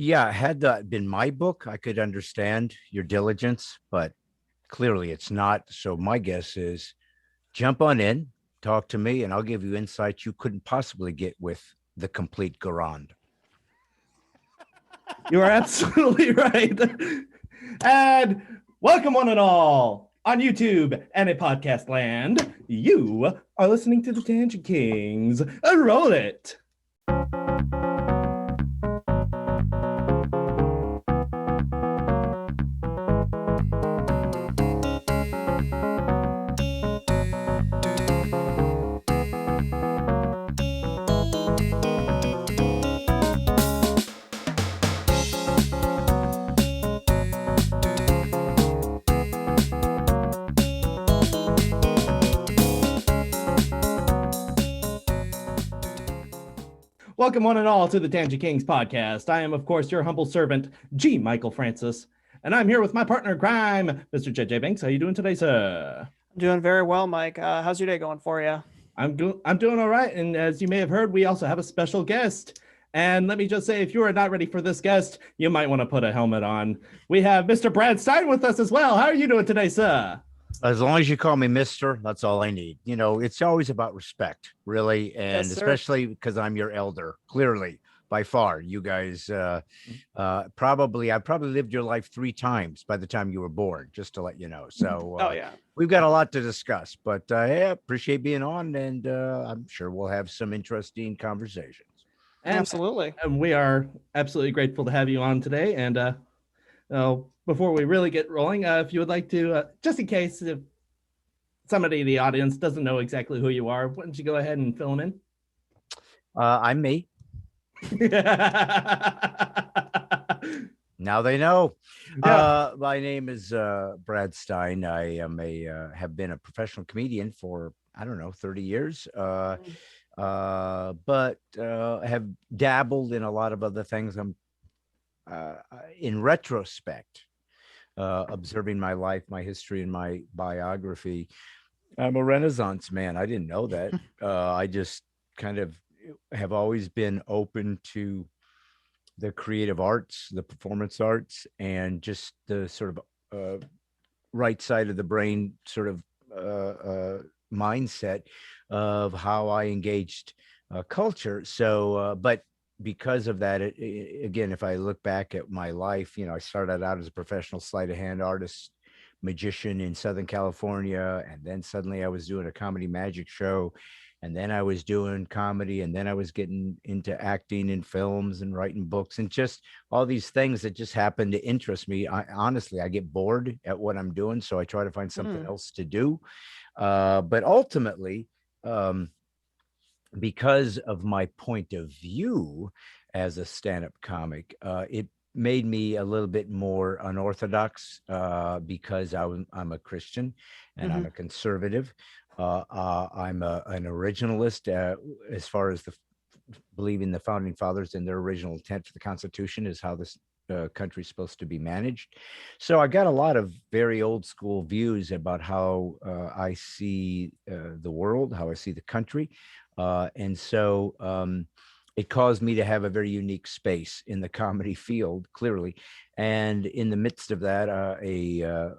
Yeah, had that been my book, I could understand your diligence, but clearly it's not. So my guess is jump on in, talk to me, and I'll give you insights you couldn't possibly get with the complete Garand. You are absolutely right. And welcome, one and all, on YouTube and in podcast land. You are listening to the Tangent Kings. Roll it. Welcome, one and all, to the Tangent Kings podcast. I am, of course, your humble servant, G. Michael Francis, and I'm here with my partner in crime, Mr. JJ Benks. How you doing today, sir? I'm doing very well, Mike. How's your day going for you? I'm doing all right, and as you may have heard, we also have a special guest. And let me just say, if you are not ready for this guest, you might want to put a helmet on. We have Mr. Brad Stine with us as well. How are you doing today, sir? As long as you call me Mister, that's all I need. You know, it's always about respect, really, and Yes, sir. especially because I'm your elder. Clearly, by far, you guys I probably lived your life 3 times by the time you were born, just to let you know. So, Oh yeah. we've got a lot to discuss, but yeah, appreciate being on, and I'm sure we'll have some interesting conversations. And, Absolutely. and we are absolutely grateful to have you on today. And before we really get rolling, if you would like to, just in case if somebody in the audience doesn't know exactly who you are, why don't you go ahead and fill them in? I'm me. Now they know. Yeah. My name is Brad Stine. I am have been a professional comedian for, I don't know, 30 years. But have dabbled in a lot of other things. I'm in retrospect, observing my life, my history, and my biography. I'm a Renaissance man. I didn't know that. I just kind of have always been open to the creative arts, the performance arts, and just the sort of right side of the brain sort of mindset of how I engaged culture. So, but because of that, again, if I look back at my life, you know, I started out as a professional sleight of hand artist, magician in Southern California, and then suddenly I was doing a comedy magic show, and then I was doing comedy, and then I was getting into acting in films and writing books, and just all these things that just happen to interest me. Honestly, I get bored at what I'm doing, so I try to find something else to do. But ultimately, because of my point of view as a stand-up comic, it made me a little bit more unorthodox because I'm a Christian and I'm a conservative. I'm an originalist as far as believing the founding fathers and their original intent for the Constitution is how this country's supposed to be managed. So I got a lot of very old school views about how I see the world, how I see the country. And so it caused me to have a very unique space in the comedy field, clearly. And in the midst of that, a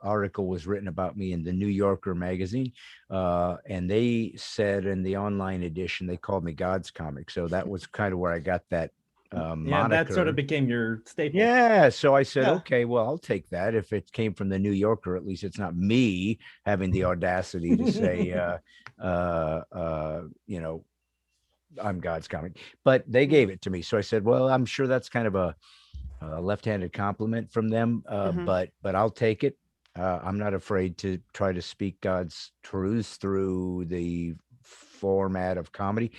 article was written about me in the New Yorker magazine. And they said in the online edition, they called me God's comic. So that was kind of where I got that moniker. That sort of became your staple. Yeah. So I said, okay, well, I'll take that. If it came from the New Yorker, at least it's not me having the audacity to say, you know, I'm God's comic, but they gave it to me. So I said, well, I'm sure that's kind of a left-handed compliment from them, but I'll take it. I'm not afraid to try to speak God's truths through the format of comedy.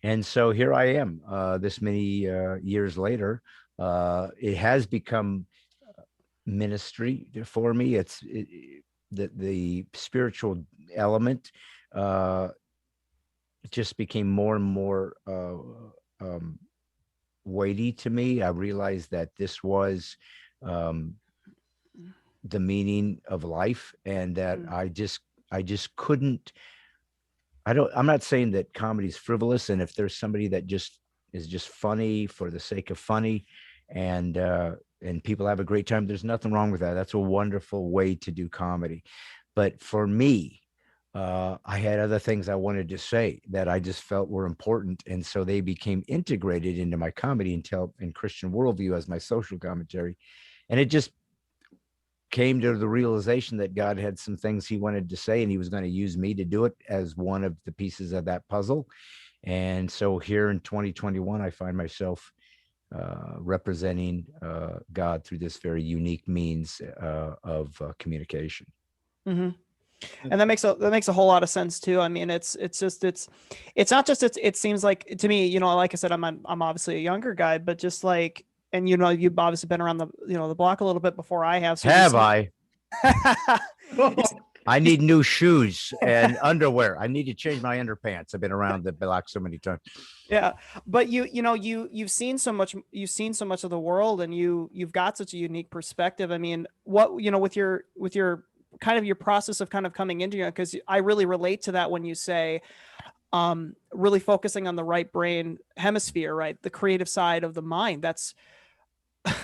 And so here I am, this many years later. It has become ministry for me. The spiritual element just became more and more weighty to me. I realized that this was the meaning of life, and that I just couldn't. I'm not saying that comedy is frivolous, and if there's somebody that just is just funny for the sake of funny, and people have a great time. There's nothing wrong with that. That's a wonderful way to do comedy. But for me, I had other things I wanted to say that I just felt were important. And so they became integrated into my comedy in Christian worldview as my social commentary. And it just came to the realization that God had some things he wanted to say, and he was going to use me to do it as one of the pieces of that puzzle. And so here in 2021, I find myself representing God through this very unique means of communication. Mm-hmm. And that makes a whole lot of sense too. I mean, it's not just, it seems like to me, like I said, I'm obviously a younger guy, but just like, and you've obviously been around the block a little bit before I have. So have I? Oh, I need new shoes and underwear. I need to change my underpants. I've been around the block so many times. Yeah, but you've seen so much of the world, and you've got such a unique perspective. I mean, what with your kind of your process of kind of coming into it, because I really relate to that when you say really focusing on the right brain hemisphere, right, the creative side of the mind. That's it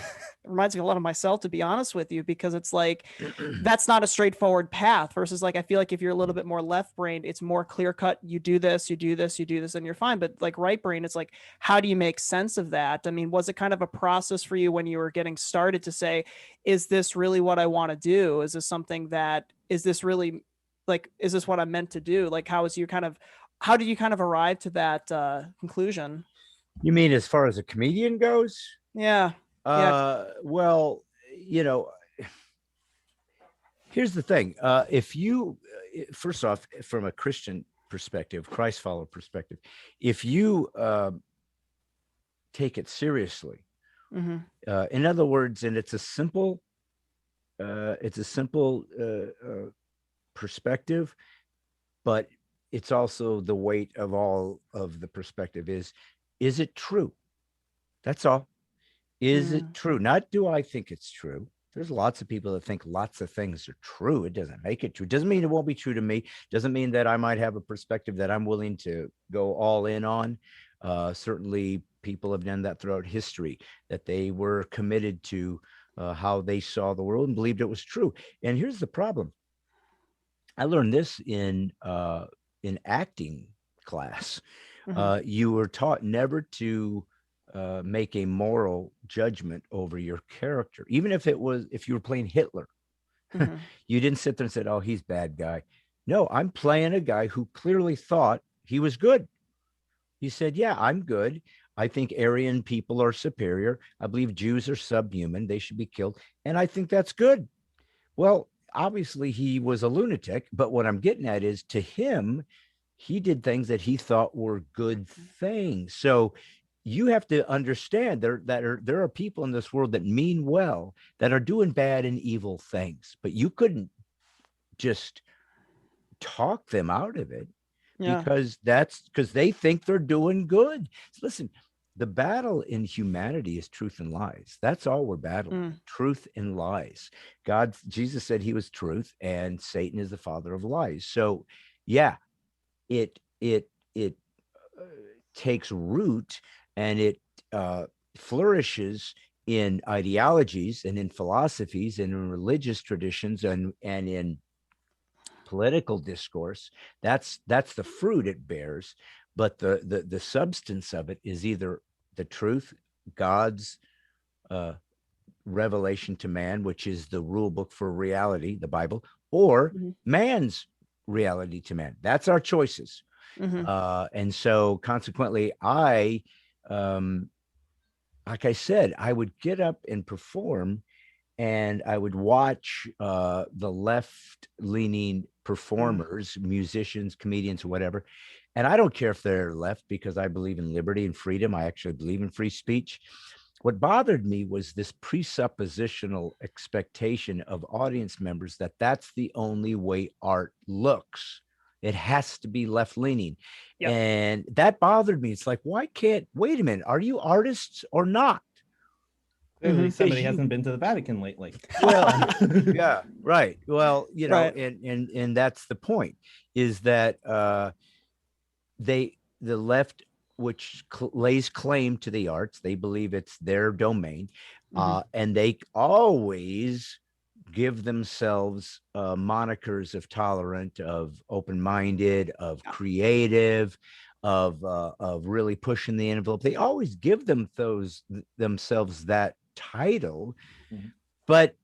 reminds me a lot of myself, to be honest with you, because it's like that's not a straightforward path versus like I feel like if you're a little bit more left brained, it's more clear cut. You do this, and you're fine. But like right brain, it's like, how do you make sense of that? I mean, was it kind of a process for you when you were getting started to say, is this really what I want to do? Is this really like, is this what I'm meant to do? Like, how did you kind of arrive to that conclusion? You mean as far as a comedian goes? Yeah. Well, here's the thing. If you, first off, from a Christian perspective, Christ follower perspective, if you take it seriously, Mm-hmm. In other words, and it's a simple perspective, but it's also the weight of all of the perspective is it true? That's all. Is it true? Not do I think it's true. There's lots of people that think lots of things are true. It doesn't make it true. It doesn't mean it won't be true to me. Doesn't mean that I might have a perspective that I'm willing to go all in on. Certainly people have done that throughout history, that they were committed to how they saw the world and believed it was true. And here's the problem. I learned this in acting class. Mm-hmm. You were taught never to make a moral judgment over your character, even if you were playing Hitler. Mm-hmm. You didn't sit there and said, "Oh, he's bad guy." No, I'm playing a guy who clearly thought he was good. He said, "Yeah, I'm good. I think Aryan people are superior. I believe Jews are subhuman. They should be killed. And I think that's good." Well, obviously he was a lunatic, but what I'm getting at is, to him, he did things that he thought were good things. So you have to understand there are people in this world that mean well, that are doing bad and evil things, but you couldn't just talk them out of it. Yeah. Because they think they're doing good. Listen, the battle in humanity is truth and lies. That's all we're battling. Truth and lies. Jesus said he was truth, and Satan is the father of lies. So yeah, it takes root, and it flourishes in ideologies and in philosophies and in religious traditions and in political discourse. That's the fruit it bears, but the substance of it is either the truth, God's revelation to man, which is the rule book for reality, the Bible, or man's reality to man. That's our choices. And so consequently, like I said, I would get up and perform, and I would watch the left-leaning performers, musicians, comedians, whatever. And I don't care if they're left, because I believe in liberty and freedom. I actually believe in free speech. What bothered me was this presuppositional expectation of audience members that that's the only way art looks. It has to be left-leaning. Yep. And that bothered me. It's like, wait a minute, are you artists or not? Clearly somebody hasn't been to the Vatican lately. Well, yeah, right. Well, Right. and that's the point, is that the left which lays claim to the arts. They believe it's their domain, Mhm. and they always give themselves monikers of tolerant, of open-minded, of Yeah. creative, of really pushing the envelope. They always give themselves that title. Mhm. But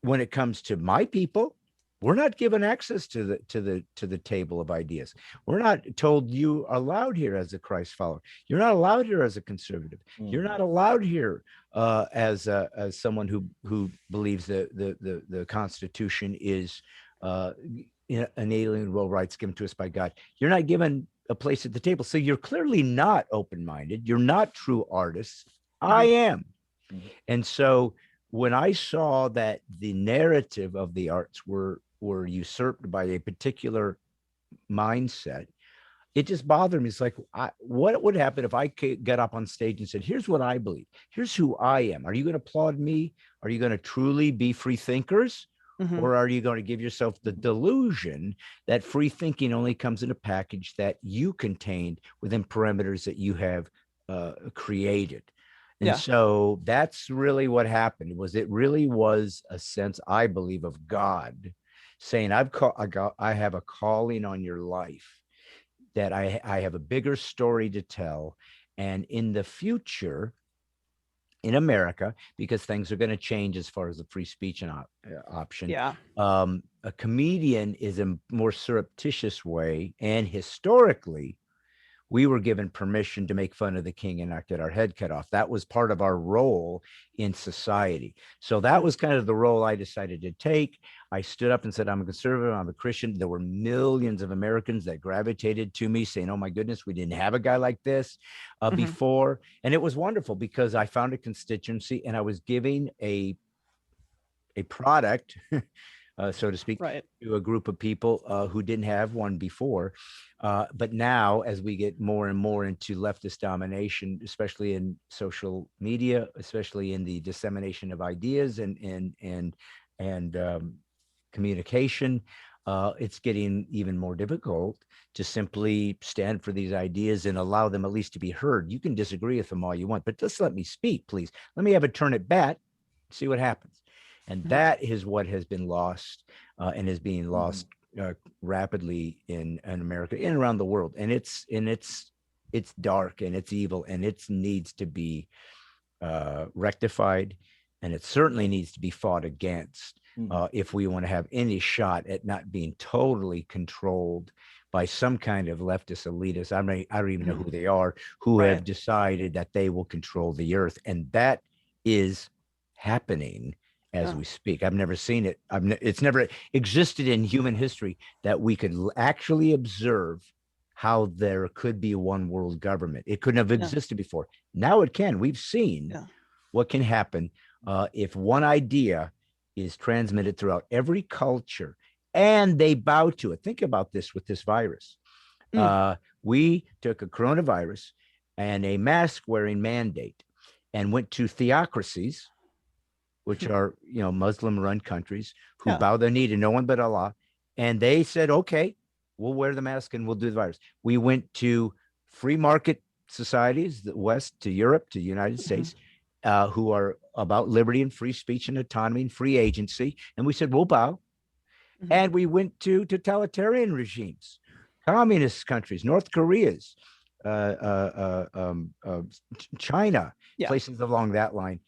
when it comes to my people, we're not given access to the table of ideas. We're not told you are allowed here as a Christ follower. You're not allowed here as a conservative. You're not allowed here as someone who believes that the Constitution is inalienable rights given to us by God. You're not given a place at the table. So you're clearly not open-minded. You're not true artists. I am. And so when I saw that the narrative of the arts were usurped by a particular mindset, it just bothered me. It's like, what would happen if I got up on stage and said, here's what I believe. Here's who I am. Are you going to applaud me? Are you going to truly be free thinkers? Mhm. Or are you going to give yourself the delusion that free thinking only comes in a package that you contained within parameters that you have created? And Yeah. so that's really what happened. It really was a sense, I believe, of God saying, I have a calling on your life, that I have a bigger story to tell. And in the future, in America, because things are going to change as far as the free speech and option, Yeah. a comedian is a more surreptitious way, and historically, we were given permission to make fun of the king and not get our head cut off. That was part of our role in society. So that was kind of the role I decided to take. I stood up and said, I'm a conservative, I'm a Christian. There were millions of Americans that gravitated to me saying, oh my goodness, we didn't have a guy like this before. And it was wonderful because I found a constituency and I was giving a product, so to speak, Right. to a group of people who didn't have one before. But now, as we get more and more into leftist domination, especially in social media, especially in the dissemination of ideas and communication, it's getting even more difficult to simply stand for these ideas and allow them at least to be heard. You can disagree with them all you want, but just let me speak, please. Let me have a turn at bat, see what happens. And that is what has been lost and is being lost rapidly in America and around the world. And it's dark and it's evil and it needs to be rectified, and it certainly needs to be fought against if we want to have any shot at not being totally controlled by some kind of leftist elitists. I don't even know who they are, who have decided that they will control the earth, and that is happening as we speak. I've never seen it. It's never existed in human history that we could actually observe how there could be one world government. It couldn't have existed before. Now it can. We've seen what can happen if one idea is transmitted throughout every culture and they bow to it. Think about this with this virus. We took a coronavirus and a mask wearing mandate and went to theocracies, which are, Muslim run countries who bow their knee to no one but Allah. And they said, okay, we'll wear the mask and we'll do the virus. We went to free market societies, the West, to Europe, to the United States, who are about liberty and free speech and autonomy and free agency. And we said, we'll bow. And we went to totalitarian regimes, communist countries, North Korea's, China, places along that line.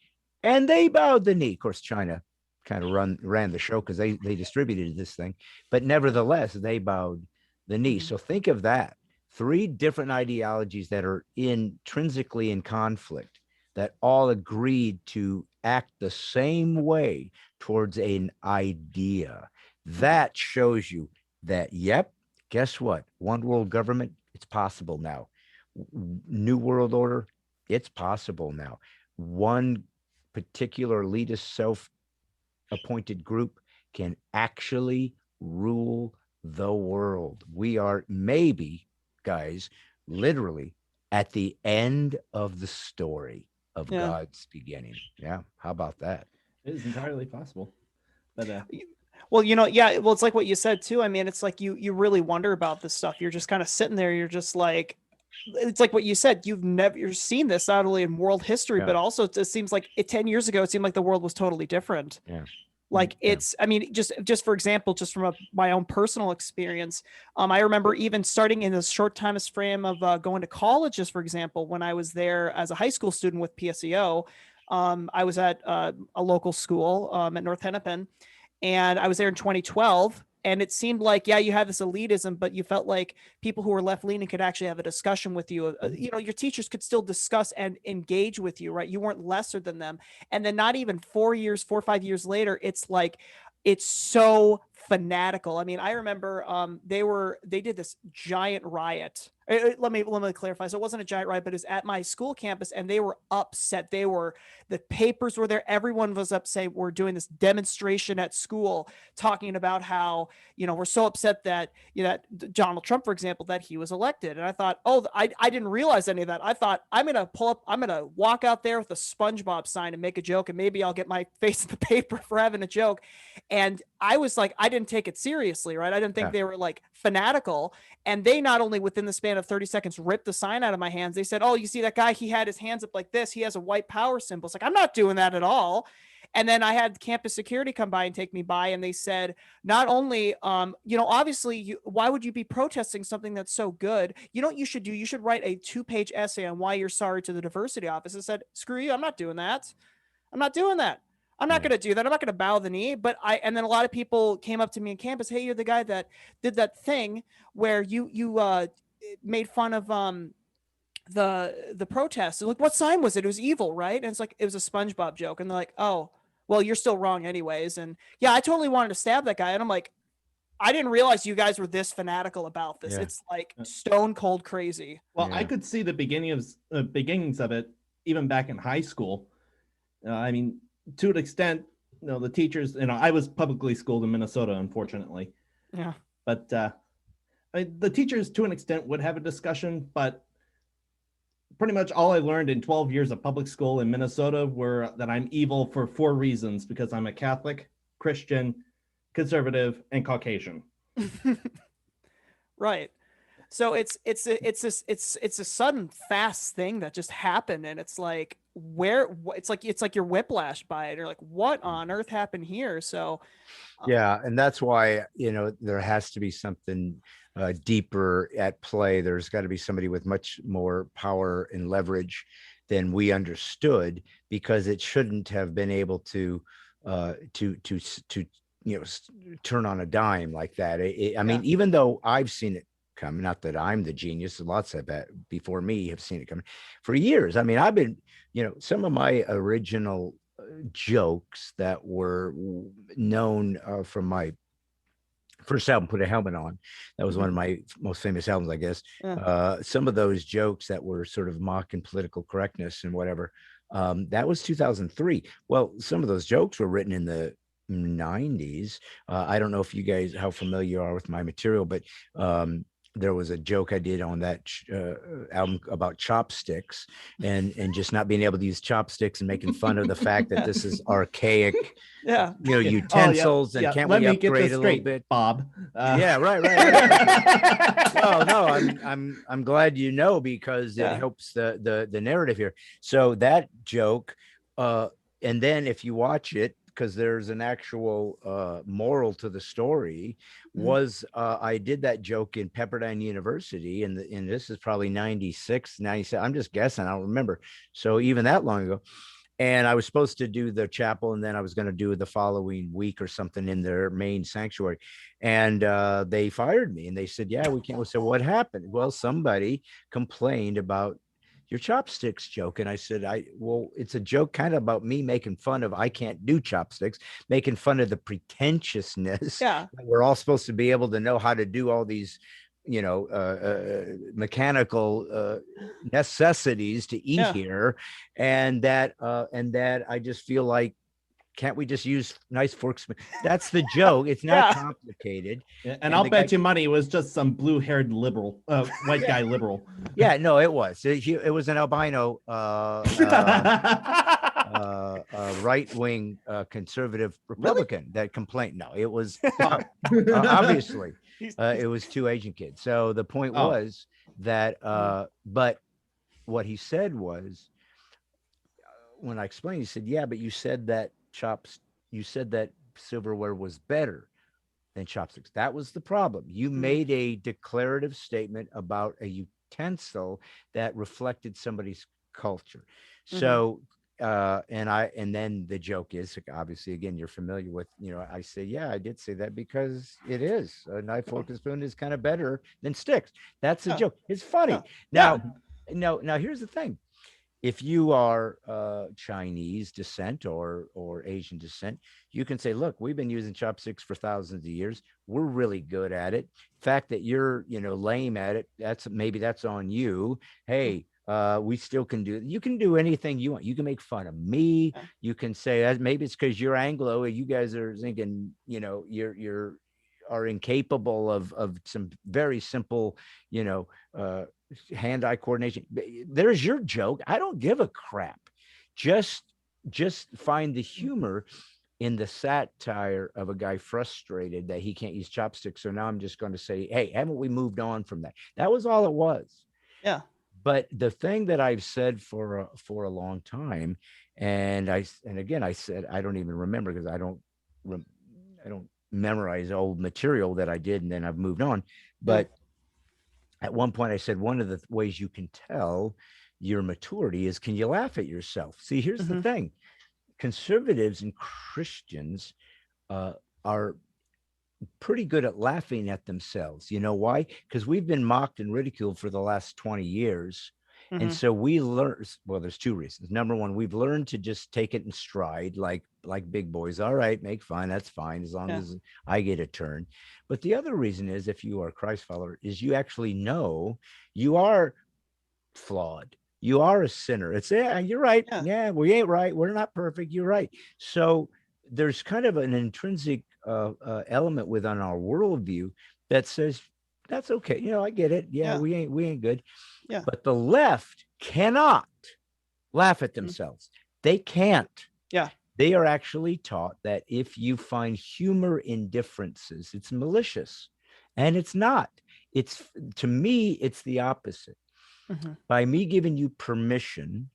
And they bowed the knee. Of course, China kind of ran the show because they distributed this thing. But nevertheless, they bowed the knee. So think of that. 3 different ideologies that are intrinsically in conflict, that all agreed to act the same way towards an idea. That shows you that, yep, guess what? One world government, it's possible now. New world order, it's possible now. One particular elitist self-appointed group can actually rule the world. We are maybe, guys, literally at the end of the story of God's beginning. Yeah. How about that? It is entirely possible. But well, well, it's like what you said too. I mean, it's like you really wonder about this stuff. You're just kind of sitting there. You're just like, it's like what you said, you've never seen this not only in world history, Yeah. but also it seems like 10 years ago, it seemed like the world was totally different. Yeah. Like Yeah. it's, I mean, just for example, just from my own personal experience, I remember even starting in a short time frame of going to college, just for example, when I was there as a high school student with PSEO, I was at a local school at North Hennepin, and I was there in 2012. And it seemed like, yeah, you had this elitism, but you felt like people who were left leaning could actually have a discussion with you. You know, your teachers could still discuss and engage with you, right? You weren't lesser than them. And then not even 4 or 5 years later, it's like, it's so fanatical. I mean, I remember they did this giant riot. Let me clarify. So it wasn't a giant riot, but it was at my school campus, and they were upset. The papers were there. Everyone was upset. We're doing this demonstration at school, talking about how, you know, we're so upset that, you know, that Donald Trump, for example, that he was elected. And I thought, oh, I didn't realize any of that. I thought I'm gonna walk out there with a SpongeBob sign and make a joke, and maybe I'll get my face in the paper for having a joke. And I was like, I didn't take it seriously, right? I didn't think they were like fanatical. And they not only within the span of 30 seconds ripped the sign out of my hands, they said, oh, you see that guy? He had his hands up like this. He has a white power symbol. It's like, I'm not doing that at all. And then I had campus security come by and take me by, and they said, not only, you know, obviously, why would you be protesting something that's so good? You know what you should do? You should write a 2-page essay on why you're sorry to the diversity office. I said, screw you. I'm not doing that. I'm not doing that. I'm not going to do that. I'm not going to bow the knee. And then a lot of people came up to me on campus. Hey, you're the guy that did that thing where you made fun of the protests. Like, what sign was it? It was evil, right? And it's like, it was a SpongeBob joke. And they're like, oh, well, you're still wrong anyways. And yeah, I totally wanted to stab that guy. And I'm like, I didn't realize you guys were this fanatical about this. Yeah. It's like stone cold crazy. Well, I could see the beginnings of it even back in high school. I mean, to an extent, you know, the teachers, you know, I was publicly schooled in Minnesota, unfortunately. Yeah. But I mean, the teachers, to an extent, would have a discussion, but pretty much all I learned in 12 years of public school in Minnesota were that I'm evil for 4 reasons: because I'm a Catholic, Christian, conservative, and Caucasian. Right. So it's a sudden fast thing that just happened, and it's like, it's like you're whiplash by it. You're like, what on earth happened here? So yeah, and that's why, you know, there has to be something deeper at play. There's got to be somebody with much more power and leverage than we understood, because it shouldn't have been able to you know, turn on a dime like that. I mean, even though I've seen it come, not that I'm the genius, lots of that before me have seen it coming for years. I mean, I've been, you know, some of my original jokes that were known from my first album, Put a Helmet On. That was one of my most famous albums, I guess. Some of those jokes that were sort of mocking political correctness and whatever, that was 2003. Well, some of those jokes were written in the 90s. I don't know if you guys, how familiar you are with my material, but there was a joke I did on that album about chopsticks and just not being able to use chopsticks, and making fun of the fact that this is archaic, you know, utensils, and can't we upgrade a little bit, Bob? Yeah, right. No, I'm glad you know, because it helps the narrative here. So that joke, and then if you watch it, because there's an actual moral to the story, was I did that joke in Pepperdine University, and this is probably 96, 97. I'm just guessing. I don't remember. So even that long ago. And I was supposed to do the chapel, and then I was going to do the following week or something in their main sanctuary. And they fired me, and they said, yeah, we can't. So what happened? Well, somebody complained about your chopsticks joke. And I said, well, it's a joke kind of about me making fun of, I can't do chopsticks, making fun of the pretentiousness. Yeah. We're all supposed to be able to know how to do all these, you know, mechanical necessities to eat here. And that I just feel like, can't we just use nice forks? That's the joke. It's not complicated. Yeah, and I'll bet you money it was just some blue-haired liberal, white guy liberal. Yeah, no, it was. It was an albino right-wing conservative Republican that complained. No, it was obviously it was 2 Asian kids. So the point was that but what he said was, when I explained, he said, yeah, but you said that silverware was better than chopsticks. That was the problem. You made a declarative statement about a utensil that reflected somebody's culture. So and then the joke is, obviously, again, you're familiar with, I say, yeah, I did say that because it is a knife, fork, and spoon is kind of better than sticks. That's the joke. It's funny. Now here's the thing. If you are Chinese descent or Asian descent, you can say, look, we've been using chopsticks for thousands of years. We're really good at it. Fact that you're, lame at it, that's on you. Hey, we still can do it. You can do anything you want. You can make fun of me. You can say that maybe it's because you're Anglo. You guys are thinking, you're are incapable of some very simple, hand-eye coordination. There's your joke. I don't give a crap. Just find the humor in the satire of a guy frustrated that he can't use chopsticks. So now I'm just going to say, hey, haven't we moved on from that? That was all it was. Yeah. But the thing that I've said for a long time, and again, I said, I don't even remember because I don't memorize old material that I did, and then I've moved on. But at one point I said, one of the ways you can tell your maturity is, can you laugh at yourself? See, here's the thing. Conservatives and Christians are pretty good at laughing at themselves. You know why? Because we've been mocked and ridiculed for the last 20 years. And so we learn, well, there's two reasons. Number one, we've learned to just take it in stride, like big boys. All right, make fun. That's fine, as long as I get a turn. But the other reason is, if you are a Christ follower, is you actually know you are flawed. You are a sinner. It's, yeah, you're right. Yeah, we ain't right. We're not perfect. You're right. So there's kind of an intrinsic element within our worldview that says, that's okay. I get it. Yeah, we ain't good. Yeah. But the left cannot laugh at themselves. They can't. Yeah. They are actually taught that if you find humor in differences, it's malicious. And it's not. To me, it's the opposite. By me giving you permission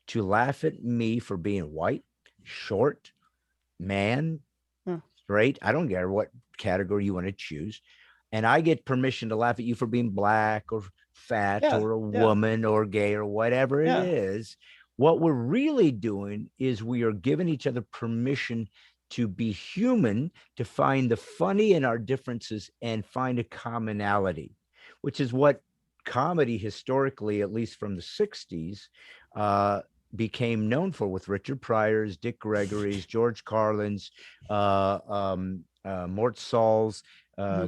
to laugh at me for being white, short, man, straight, I don't care what category you want to choose, and I get permission to laugh at you for being black or fat or a woman or gay or whatever it is, what we're really doing is we are giving each other permission to be human, to find the funny in our differences and find a commonality, which is what comedy historically, at least from the 60s, became known for, with Richard Pryor's, Dick Gregory's, George Carlin's, Mort Saul's,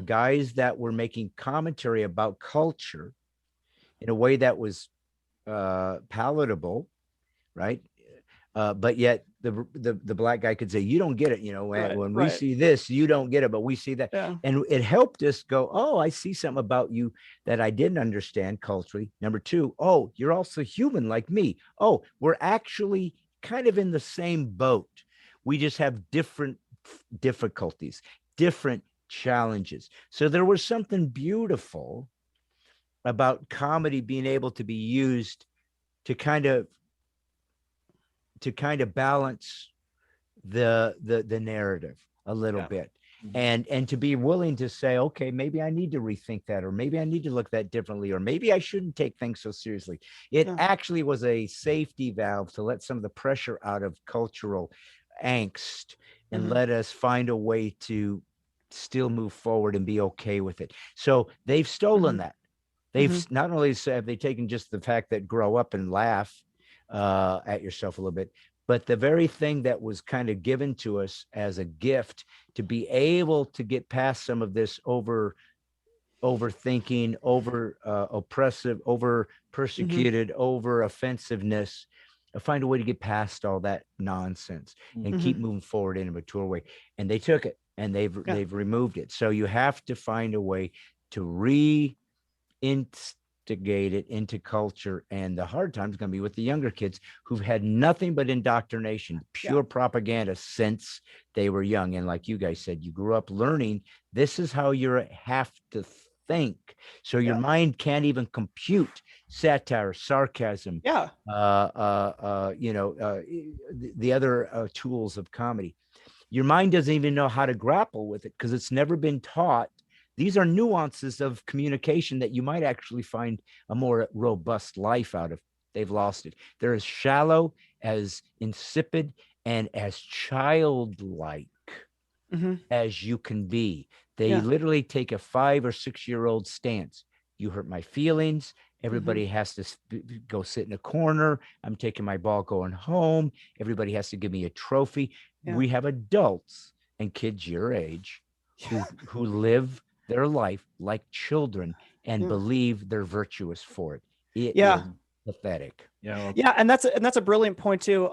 guys that were making commentary about culture in a way that was palatable, right? But yet the black guy could say, you don't get it. When we see this, you don't get it, but we see that. And it helped us go, oh, I see something about you that I didn't understand culturally. Number two, oh, you're also human like me. Oh, we're actually kind of in the same boat. We just have different difficulties, different challenges. So there was something beautiful about comedy being able to be used to kind of balance the narrative a little bit, and to be willing to say, okay, maybe I need to rethink that, or maybe I need to look that differently, or maybe I shouldn't take things so seriously. It actually was a safety valve to let some of the pressure out of cultural angst and let us find a way to still move forward and be okay with it. So they've stolen that. They've not only have they taken just the fact that grow up and laugh at yourself a little bit, but the very thing that was kind of given to us as a gift to be able to get past some of this overthinking, oppressive, over persecuted, over offensiveness, find a way to get past all that nonsense and keep moving forward in a mature way. And they took it and they've removed it. So you have to find a way to instigate it into culture, and the hard time is going to be with the younger kids who've had nothing but indoctrination, pure propaganda since they were young. And like you guys said, you grew up learning this is how you have to think. So your mind can't even compute satire, sarcasm, Yeah. the other tools of comedy. Your mind doesn't even know how to grapple with it because it's never been taught. These are nuances of communication that you might actually find a more robust life out of. They've lost it. They're as shallow, as insipid, and as childlike as you can be. They literally take a 5 or 6 year old stance. You hurt my feelings. Everybody has to go sit in a corner. I'm taking my ball going home. Everybody has to give me a trophy. We have adults and kids your age who live their life like children and believe they're virtuous for it. It is pathetic. Yeah, and that's a brilliant point too.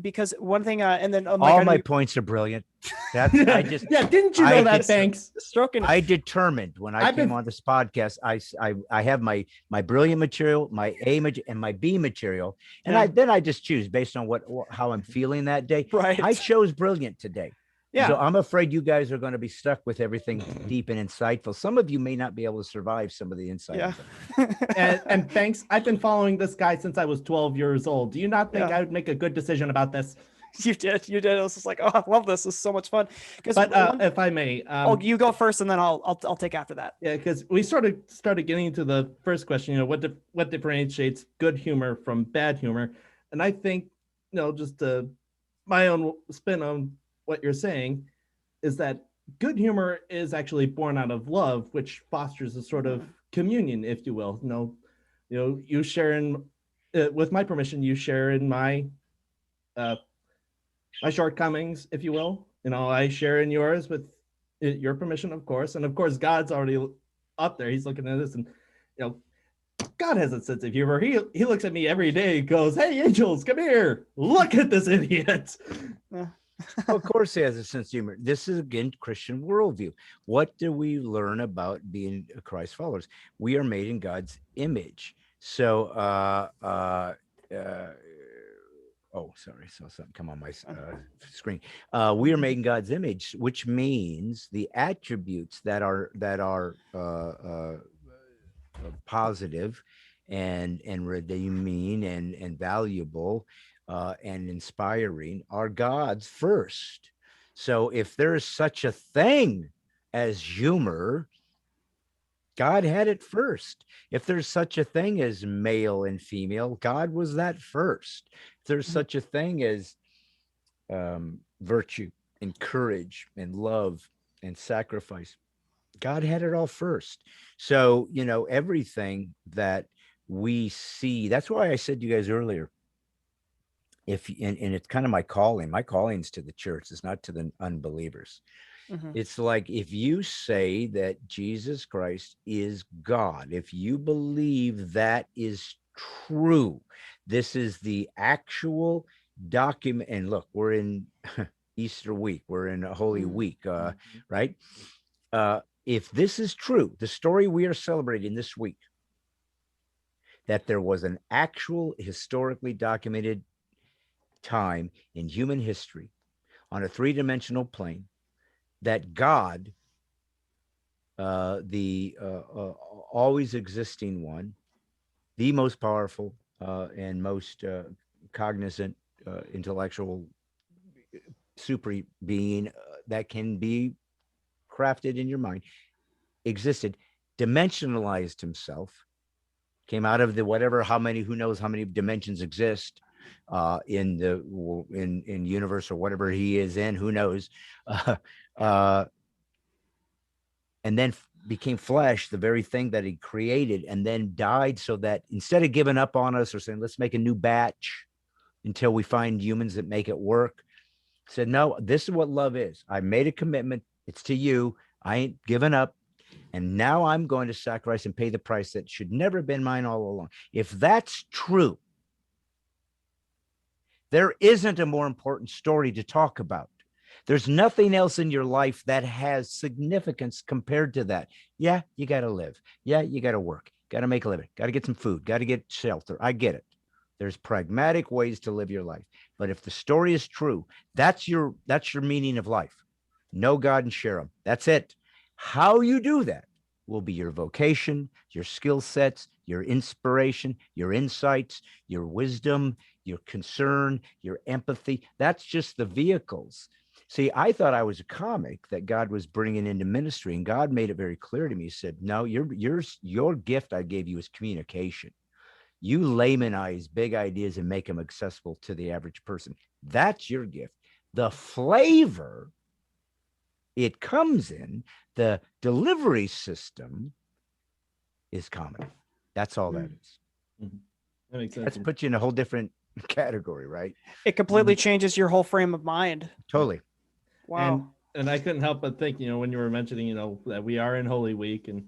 Because one thing, and then all my points are brilliant. That's didn't you know that, Benks? Stroking. I determined when I came on this podcast, I have my brilliant material, my A and my B material, and then I just choose based on how I'm feeling that day. Right. I chose brilliant today. Yeah. So I'm afraid you guys are going to be stuck with everything deep and insightful. Some of you may not be able to survive some of the insight. Yeah. and Benks, I've been following this guy since I was 12 years old. Do you not think I would make a good decision about this? You did. It was just like, oh, I love this. This is so much fun. But if I may, you go first, and then I'll take after that. Yeah, because we started getting into the first question. What differentiates good humor from bad humor? And I think, just my own spin on what you're saying is that good humor is actually born out of love, which fosters a sort of communion, if you will. You share in, with my permission, you share in my my shortcomings, if you will. I share in yours with your permission, of course. And of course, God's already up there. He's looking at this, and God has a sense of humor. He looks at me every day and goes, "Hey, angels, come here. Look at this idiot." Of course he has a sense of humor. This is, again, Christian worldview. What do we learn about being Christ followers? We are made in God's image. So sorry, saw something come on my screen. We are made in God's image, which means the attributes that are positive and redeeming and valuable and inspiring are God's first. So if there's such a thing as humor, God had it first. If there's such a thing as male and female, God was that first. If there's such a thing as virtue and courage and love and sacrifice, God had it all first. So, everything that we see, that's why I said to you guys earlier, and it's kind of my calling's to the church. It's not to the unbelievers. It's like, if you say that Jesus Christ is God, if you believe that is true, this is the actual document. And look, we're in Easter week. We're in a Holy Week, right? If this is true, the story we are celebrating this week, that there was an actual historically documented time in human history on a three-dimensional plane, that God, the always existing one, the most powerful and most cognizant intellectual super being that can be crafted in your mind, existed, dimensionalized himself, came out of the who knows how many dimensions exist in universe or whatever he is in, who knows, and then became flesh, the very thing that he created, and then died, so that instead of giving up on us or saying, let's make a new batch until we find humans that make it work, said, no, this is what love is. I made a commitment. It's to you. I ain't giving up. And now I'm going to sacrifice and pay the price that should never have been mine all along. If that's true, there isn't a more important story to talk about. There's nothing else in your life that has significance compared to that. Yeah, you got to live. Yeah, you got to work. Got to make a living. Got to get some food. Got to get shelter. I get it. There's pragmatic ways to live your life. But if the story is true, that's your meaning of life. Know God and share him. That's it. How you do that will be your vocation, your skill sets, your inspiration, your insights, your wisdom, your concern, your empathy. That's just the vehicles. See, I thought I was a comic that God was bringing into ministry, and God made it very clear to me. He said, no, your gift I gave you is communication. You laymanize big ideas and make them accessible to the average person. That's your gift. The flavor it comes in, the delivery system is comedy. That's all that is. Mhm. That makes sense. That's put you in a whole different category, right? It completely changes your whole frame of mind. Totally. Wow. And I couldn't help but think, when you were mentioning, that we are in Holy Week, and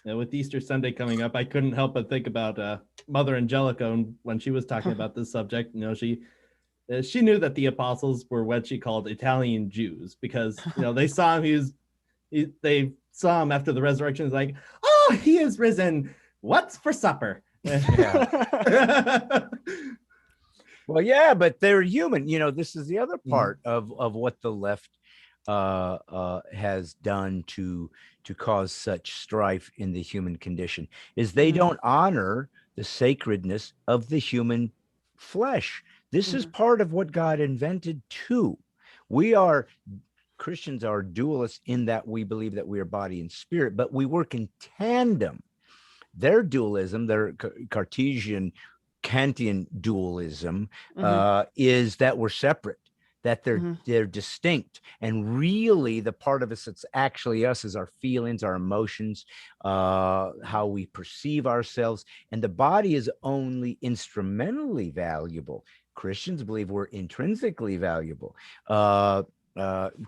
with Easter Sunday coming up, I couldn't help but think about Mother Angelica, and when she was talking about this subject. She knew that the apostles were what she called Italian Jews, because they saw him. They saw him after the resurrection. It's like, oh, he is risen. What's for supper? Yeah. Well, yeah, but they're human. This is the other part of what the left has done to cause such strife in the human condition, is they don't honor the sacredness of the human flesh. This is part of what God invented too. Christians are dualists in that we believe that we are body and spirit, but we work in tandem. Their dualism, their Cartesian Kantian dualism, is that we're separate, that they're distinct, and really the part of us that's actually us is our feelings, our emotions, how we perceive ourselves, and the body is only instrumentally valuable. Christians believe we're intrinsically valuable.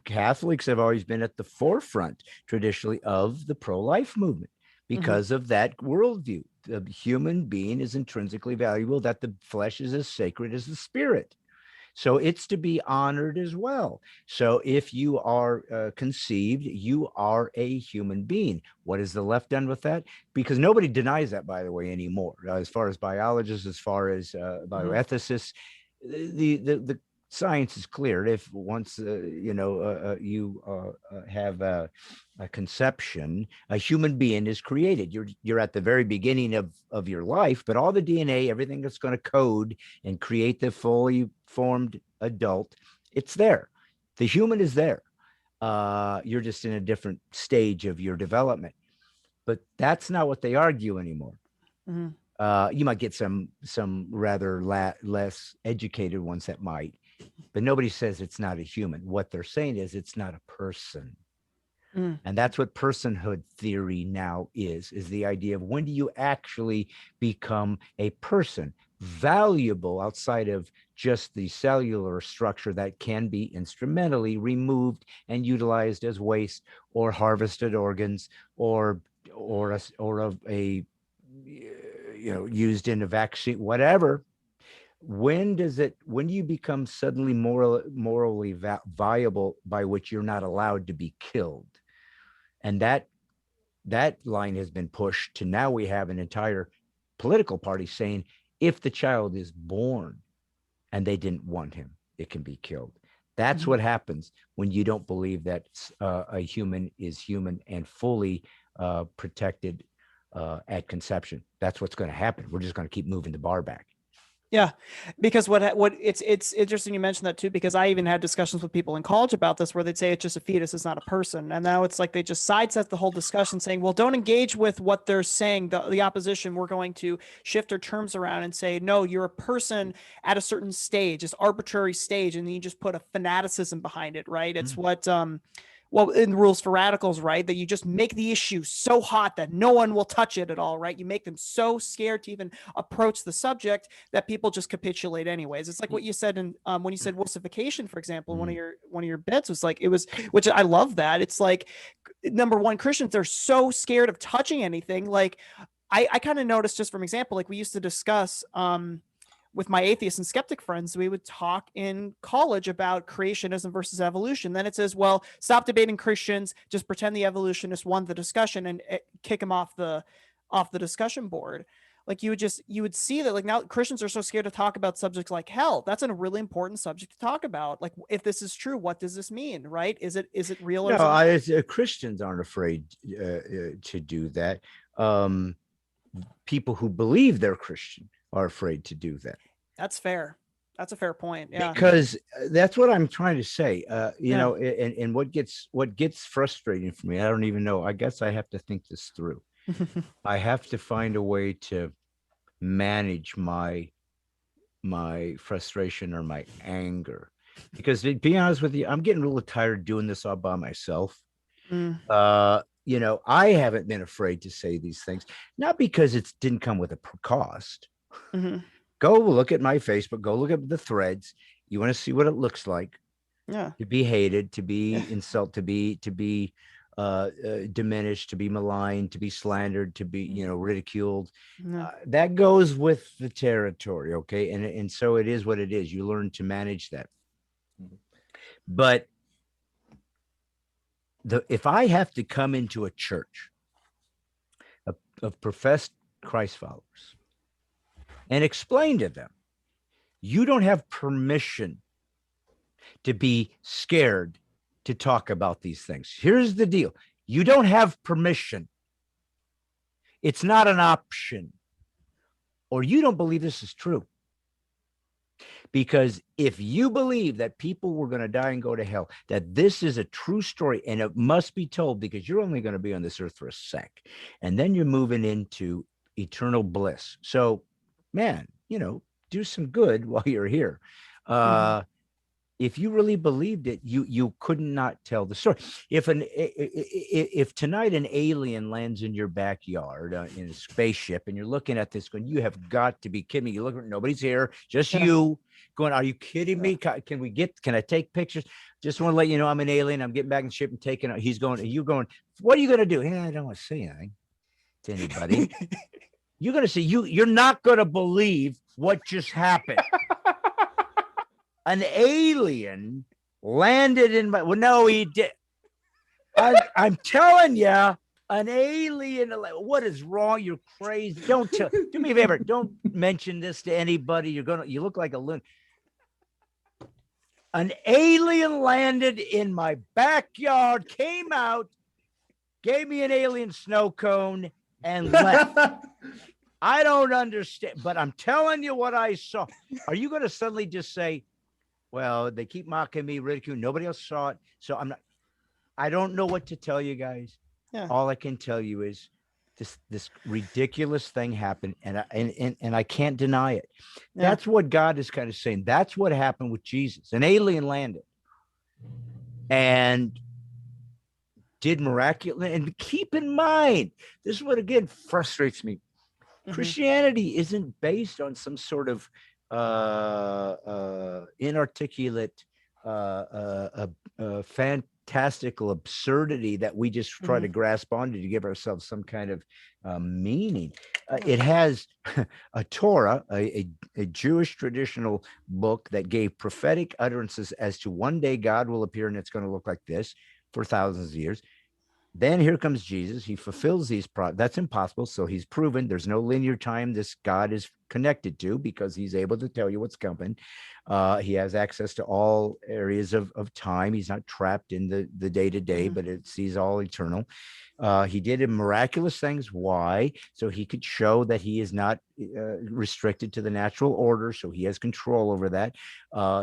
Catholics have always been at the forefront traditionally of the pro-life movement because of that worldview. The human being is intrinsically valuable, that the flesh is as sacred as the spirit. So it's to be honored as well. So if you are conceived, you are a human being. What has the left done with that? Because nobody denies that, by the way, anymore. As far as biologists, as far as bioethicists, the science is clear. If once you have a conception, a human being is created. You're at the very beginning of your life, but all the DNA, everything that's going to code and create the fully formed adult, it's there. The human is there. You're just in a different stage of your development. But that's not what they argue anymore. You might get some rather less educated ones that might, but nobody says it's not a human. What they're saying is it's not a person. And that's what personhood theory now is the idea of when do you actually become a person, valuable outside of just the cellular structure that can be instrumentally removed and utilized as waste or harvested organs or used in a vaccine, whatever. When do you become suddenly morally viable by which you're not allowed to be killed? And that line has been pushed to now we have an entire political party saying if the child is born and they didn't want him, it can be killed. That's what happens when you don't believe that a human is human and fully protected at conception. That's what's going to happen. We're just going to keep moving the bar back. Yeah, because what it's interesting you mentioned that too, because I even had discussions with people in college about this where they'd say it's just a fetus, it's not a person. And now it's like they just sidestep the whole discussion saying, well, don't engage with what they're saying, the opposition. We're going to shift our terms around and say, no, you're a person at a certain stage, this arbitrary stage, and then you just put a fanaticism behind it, right? It's what in the Rules for Radicals, right? That you just make the issue so hot that no one will touch it at all, right? You make them so scared to even approach the subject that people just capitulate anyways. It's like what you said in when you said wussification, for example, one of your bits was like, it was, which I love that. It's like, number one, Christians, they're so scared of touching anything. Like I kind of noticed, just from example, like we used to discuss with my atheist and skeptic friends, we would talk in college about creationism versus evolution. Then it says, well, stop debating Christians, just pretend the evolutionists won the discussion and kick them off the discussion board. like you would see that like now Christians are so scared to talk about subjects like hell. That's a really important subject to talk about. Like if this is true, what does this mean, right? Is it real or No, is it not? Christians aren't afraid to do that. People who believe they're Christian are afraid to do that. That's fair. That's a fair point. Yeah. Because that's what I'm trying to say. You Yeah. know, and what gets frustrating for me, I don't even know. I guess I have to think this through. I have to find a way to manage my frustration or my anger, because to be honest with you, I'm getting really tired doing this all by myself. Mm, You know, I haven't been afraid to say these things, not because it didn't come with a cost. mhm. Go look at my Facebook, go look at the threads. You want to see what it looks like Yeah. to be hated, to be insulted, to be diminished, to be maligned, to be slandered, to be, you know, ridiculed. Yeah. That goes with the territory, okay? And so it is what it is. You learn to manage that. But if I have to come into a church of professed Christ followers and explain to them, you don't have permission to be scared to talk about these things. Here's the deal. You don't have permission. It's not an option. Or you don't believe this is true. Because if you believe that people were going to die and go to hell, that this is a true story and it must be told, because you're only going to be on this earth for a sec, and then you're moving into eternal bliss. So, man, you know, do some good while you're here. If you really believed it, you could not tell the story. If tonight an alien lands in your backyard in a spaceship, and you're looking at this going, you have got to be kidding me. You look, nobody's here, just Yeah. you going, are you kidding me? Can I take pictures? Just want to let you know I'm an alien. I'm getting back in the ship and taking it. He's going, you going, what are you going to do? Hey, I don't want to say anything to anybody. You're going to see, you're not going to believe what just happened. An alien landed in my, well, no, he did. I'm telling you, an alien. What is wrong? You're crazy. Don't tell. Do me a favor. Don't mention this to anybody. You look like a loon. An alien landed in my backyard, came out, gave me an alien snow cone, and left. I don't understand, but I'm telling you what I saw. Are you going to suddenly just say, well, they keep mocking me, ridiculing, nobody else saw it, so I don't know what to tell you guys. Yeah. All I can tell you is this ridiculous thing happened, and I can't deny it. Yeah. That's what God is kind of saying. That's what happened with Jesus. An alien landed and did miraculous. And keep in mind, this is what again frustrates me. Christianity isn't based on some sort of inarticulate, fantastical absurdity that we just try to grasp onto to give ourselves some kind of meaning. It has a Torah, a Jewish traditional book that gave prophetic utterances as to one day God will appear and it's going to look like this for thousands of years. Then here comes Jesus. He fulfills these. That's impossible. So he's proven there's no linear time this God is connected to, because he's able to tell you what's coming. He has access to all areas of time. He's not trapped in the day-to-day, but he's all eternal. He did miraculous things. Why? So he could show that he is not restricted to the natural order. So he has control over that.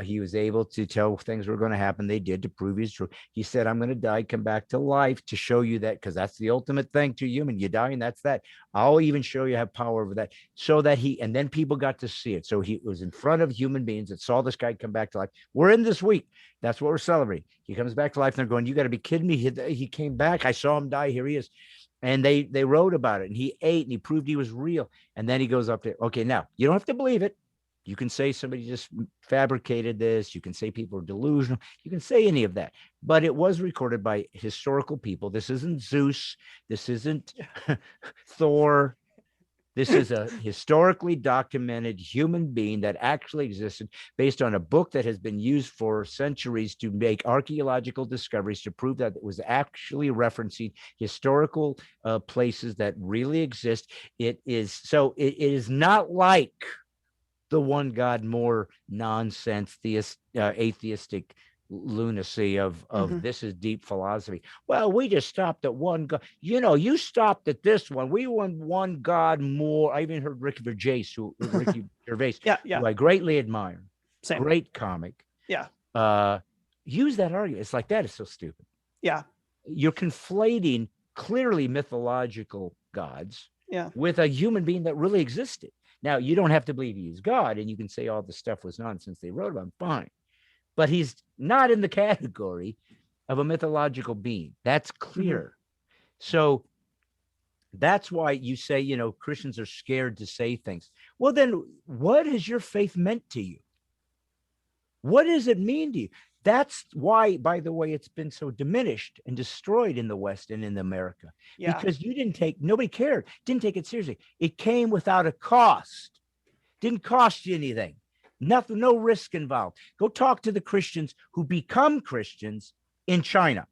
He was able to tell things were going to happen. They did, to prove he's true. He said, I'm going to die, come back to life, to show you that, because that's the ultimate thing to human. You die and that's that. I'll even show you have power over that. So that and then people got to see it. So he was in front of human beings that saw this guy come back to life. We're in this week. That's what we're celebrating. He comes back to life and they're going, you got to be kidding me. He came back. I saw him die. Here he is. And they wrote about it, and he ate and he proved he was real. And then he goes up there. Okay, now you don't have to believe it. You can say somebody just fabricated this. You can say people are delusional. You can say any of that. But it was recorded by historical people. This isn't Zeus. This isn't Thor. This is a historically documented human being that actually existed based on a book that has been used for centuries to make archaeological discoveries to prove that it was actually referencing historical places that really exist. It is not like the one God, more nonsense, atheistic lunacy of this is deep philosophy. Well, we just stopped at one God. You stopped at this one. We want one God more. I even heard Ricky Gervais, Yeah. who I greatly admire. Same. Great comic. Yeah. Use that argument. It's like, that is so stupid. Yeah. You're conflating clearly mythological gods with a human being that really existed. Now, you don't have to believe he's God, and you can say all the stuff was nonsense they wrote about, fine. But he's not in the category of a mythological being. That's clear. So that's why you say, Christians are scared to say things. Well, then what has your faith meant to you? What does it mean to you? That's why, by the way, it's been so diminished and destroyed in the West and in America. Yeah. Because nobody cared, didn't take it seriously. It came without a cost. Didn't cost you anything. Nothing, no risk involved. Go talk to the Christians who become Christians in China.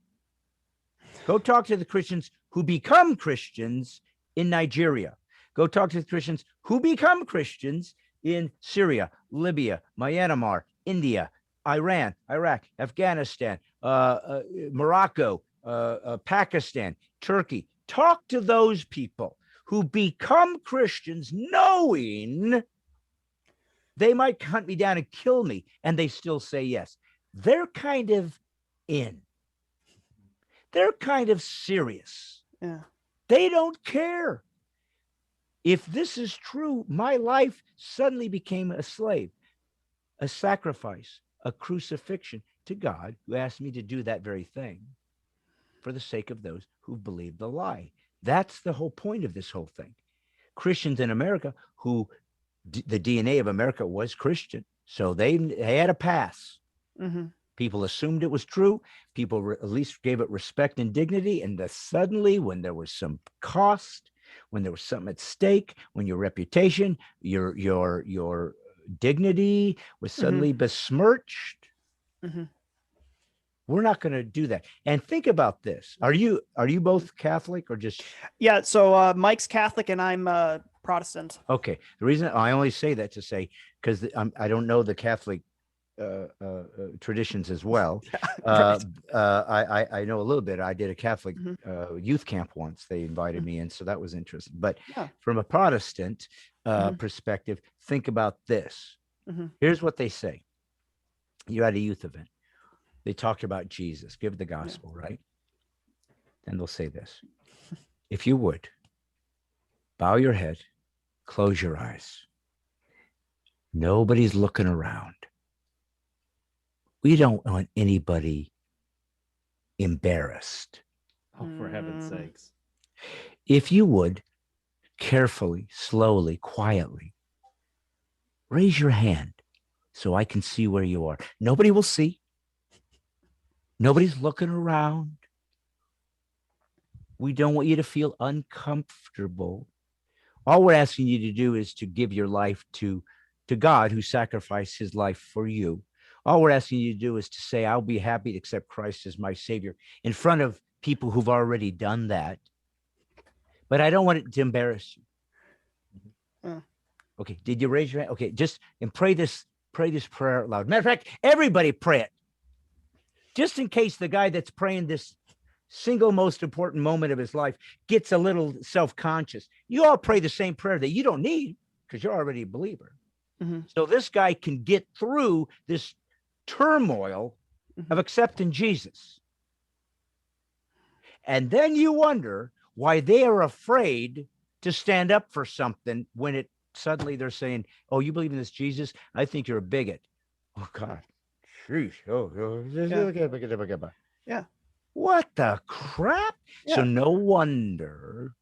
Go talk to the Christians who become Christians in Nigeria. Go talk to the Christians who become Christians in Syria, Libya, Myanmar, India, Iran, Iraq, Afghanistan, Morocco, Pakistan, Turkey. Talk to those people who become Christians knowing they might hunt me down and kill me, and they still say yes. They're kind of in. They're kind of serious. Yeah. They don't care. If this is true, my life suddenly became a slave, a sacrifice, a crucifixion to God, who asked me to do that very thing for the sake of those who believe the lie. That's the whole point of this whole thing. Christians in America who the DNA of America was Christian. So they had a pass. People assumed it was true. People at least gave it respect and dignity. And suddenly, when there was some cost, when there was something at stake, when your reputation, your dignity was suddenly besmirched, we're not going to do that. And think about this. Are you both Catholic or just? Yeah. So Mike's Catholic and I'm Protestant. Okay. The reason I only say that to say, because I don't know the Catholic traditions as well. Right. I know a little bit. I did a Catholic youth camp once. They invited me in, so that was interesting. But from a Protestant perspective, think about this. Here's what they say. You're at a youth event. They talk about Jesus, give the gospel, right? Then they'll say this. If you would, bow your head, close your eyes. Nobody's looking around. We don't want anybody embarrassed. Oh, for heaven's sakes. If you would, carefully, slowly, quietly, raise your hand so I can see where you are. Nobody will see. Nobody's looking around. We don't want you to feel uncomfortable. All we're asking you to do is to give your life to God, who sacrificed his life for you. All we're asking you to do is to say, I'll be happy to accept Christ as my Savior in front of people who've already done that. But I don't want it to embarrass you. Okay, did you raise your hand? Okay, just and pray this prayer out loud. Matter of fact, everybody pray it. Just in case the guy that's praying this single most important moment of his life gets a little self-conscious. You all pray the same prayer that you don't need because you're already a believer. So this guy can get through this turmoil of accepting Jesus. And then you wonder why they are afraid to stand up for something when it suddenly they're saying, oh, you believe in this Jesus? I think you're a bigot. Oh, God. Sheesh. Yeah. What the crap? Yeah. So no wonder.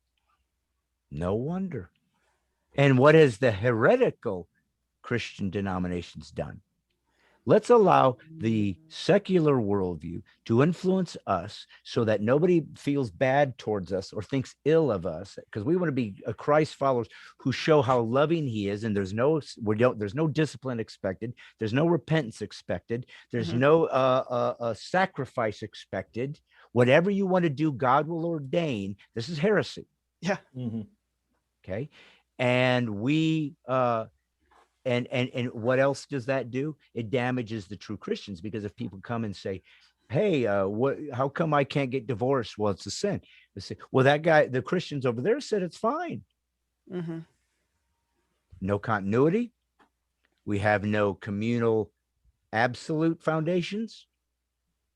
And what has the heretical Christian denominations done? Let's allow the secular worldview to influence us so that nobody feels bad towards us or thinks ill of us, because we want to be a Christ followers who show how loving he is. And there's no discipline expected. There's no repentance expected. There's no sacrifice expected. Whatever you want to do, God will ordain. This is heresy. Yeah. Okay. And we, and what else does that do? It damages the true Christians, because if people come and say, hey, how come I can't get divorced? Well, it's a sin. They say, well, that guy, the Christians over there said it's fine. No continuity. We have no communal absolute foundations.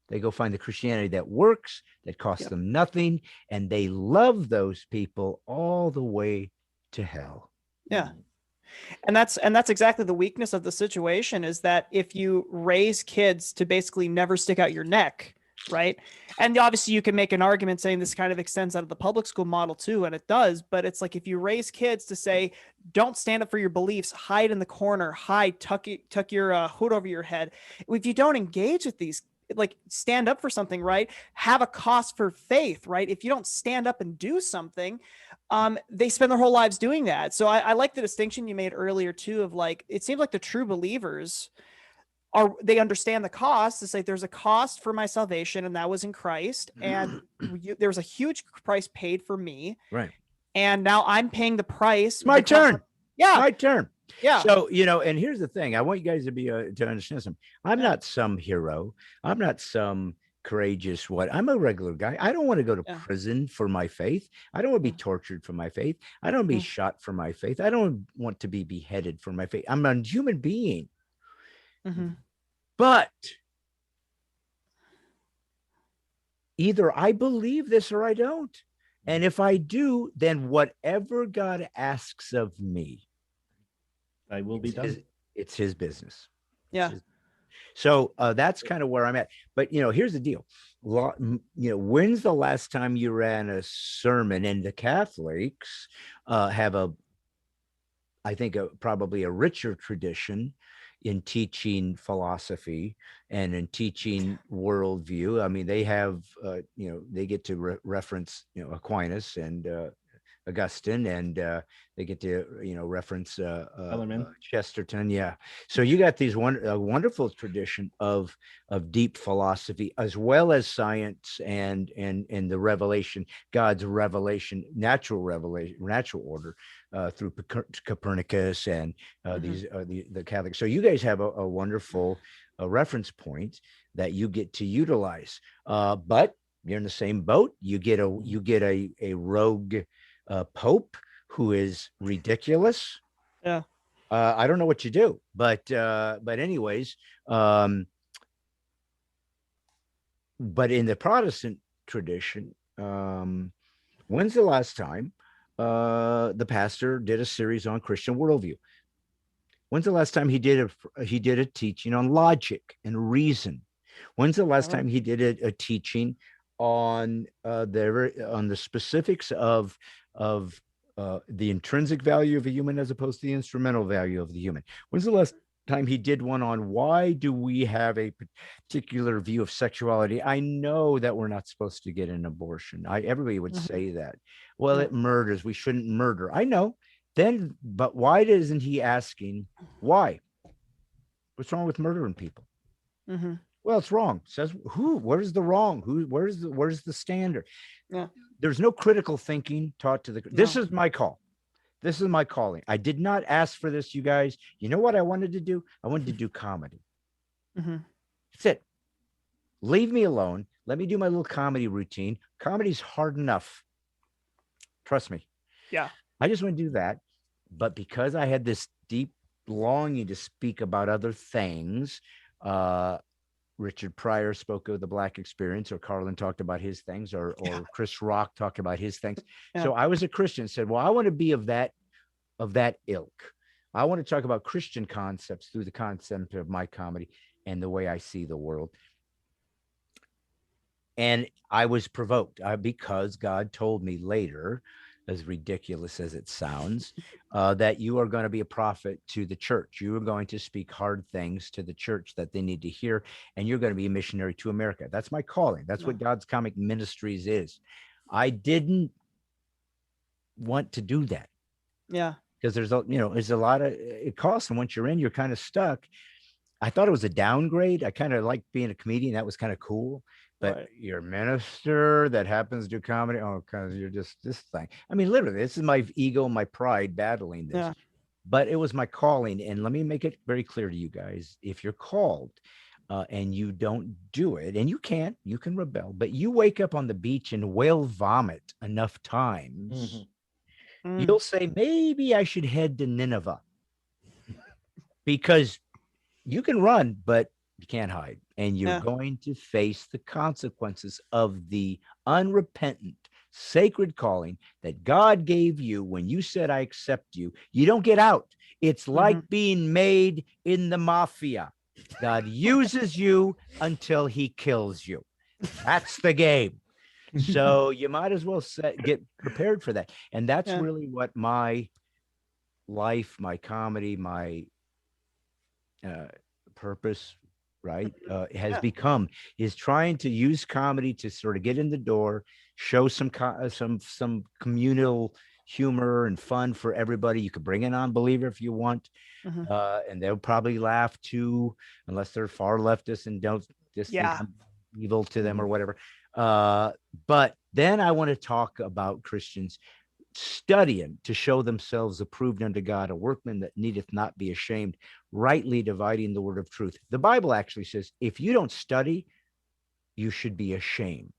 They go find the Christianity that works, that costs them nothing, and they love those people all the way to hell. Yeah. And that's exactly the weakness of the situation, is that if you raise kids to basically never stick out your neck, right? And obviously you can make an argument saying this kind of extends out of the public school model too, and it does, but it's like, if you raise kids to say, don't stand up for your beliefs, hide in the corner, hide, tuck your hood over your head. If you don't engage with these, like, stand up for something, right? Have a cost for faith, right? If you don't stand up and do something, they spend their whole lives doing that. So I like the distinction you made earlier too, of like, it seems like the true believers they understand the cost. It's like, there's a cost for my salvation, and that was in Christ, and there was a huge price paid for me, right? And now I'm paying the price. My turn. Yeah, my turn. Yeah. So, and here's the thing. I want you guys to be to understand something. I'm not some hero. I'm not some courageous I'm a regular guy. I don't want to go to prison for my faith. I don't want to be tortured for my faith. I don't want to be shot for my faith. I don't want to be beheaded for my faith. I'm a human being. But either I believe this or I don't. And if I do, then whatever God asks of me, I will be done. It's his business. Yeah. So that's kind of where I'm at. But, here's the deal. When's the last time you ran a sermon? And the Catholics have I think probably a richer tradition in teaching philosophy and in teaching worldview. I mean, they have, they get to reference, Aquinas and Augustine, and they get to, reference Chesterton. Yeah. So you got these wonderful tradition of deep philosophy, as well as science and the revelation, God's revelation, natural order, through Copernicus and the Catholics. So you guys have a wonderful reference point that you get to utilize. But you're in the same boat. You get a rogue Pope who is ridiculous. Yeah. I don't know what you do, but anyways, but in the Protestant tradition, when's the last time the pastor did a series on Christian worldview? When's the last time he did a teaching on logic and reason? When's the last time he did a teaching on the specifics of the intrinsic value of a human as opposed to the instrumental value of the human? When's the last time he did one on why do we have a particular view of sexuality? I know that we're not supposed to get an abortion. Everybody would say that. Well, it murders. We shouldn't murder. I know. But why isn't he asking why? What's wrong with murdering people? Well, it's wrong. Says who? Where's the wrong? Where's the standard? Yeah. There's no critical thinking taught to This is my call. This is my calling. I did not ask for this, you guys. You know what I wanted to do? I wanted to do comedy. That's it. Leave me alone. Let me do my little comedy routine. Comedy's hard enough. Trust me. Yeah. I just want to do that. But because I had this deep longing to speak about other things, Richard Pryor spoke of the Black experience, or Carlin talked about his things, or Chris Rock talked about his things. So I was a Christian, said, well, I want to be of that ilk. I want to talk about Christian concepts through the concept of my comedy and the way I see the world. And I was provoked because God told me later as ridiculous as it sounds, that you are going to be a prophet to the church. You are going to speak hard things to the church that they need to hear, and you're going to be a missionary to America. That's my calling. That's what God's Comic Ministries is. I didn't want to do that. Yeah. Because there's a lot of it costs, and once you're in, you're kind of stuck. I thought it was a downgrade. I kind of liked being a comedian. That was kind of cool. But Right. you're a minister that happens to do comedy. Oh, because you're just this thing. I mean, literally, this is my ego, my pride battling this. Yeah. But it was my calling. And let me make it very clear to you guys. If you're called and you don't do it, and you can rebel, but you wake up on the beach and whale vomit enough times, you'll say, maybe I should head to Nineveh. Because you can run, but you can't hide. And you're going to face the consequences of the unrepentant, sacred calling that God gave you when you said, I accept you. You don't get out. It's like being made in the mafia. God uses you until he kills you. That's the game. So you might as well get prepared for that. And that's really what my life, my comedy, my purpose, right, has become, is trying to use comedy to sort of get in the door, show some communal humor and fun for everybody. You could bring an unbeliever if you want, and they'll probably laugh too, unless they're far leftist and don't just think I'm evil to them or whatever. But then I want to talk about Christians studying to show themselves approved unto God, a workman that needeth not be ashamed, rightly dividing the word of truth. The Bible actually says, if you don't study, you should be ashamed.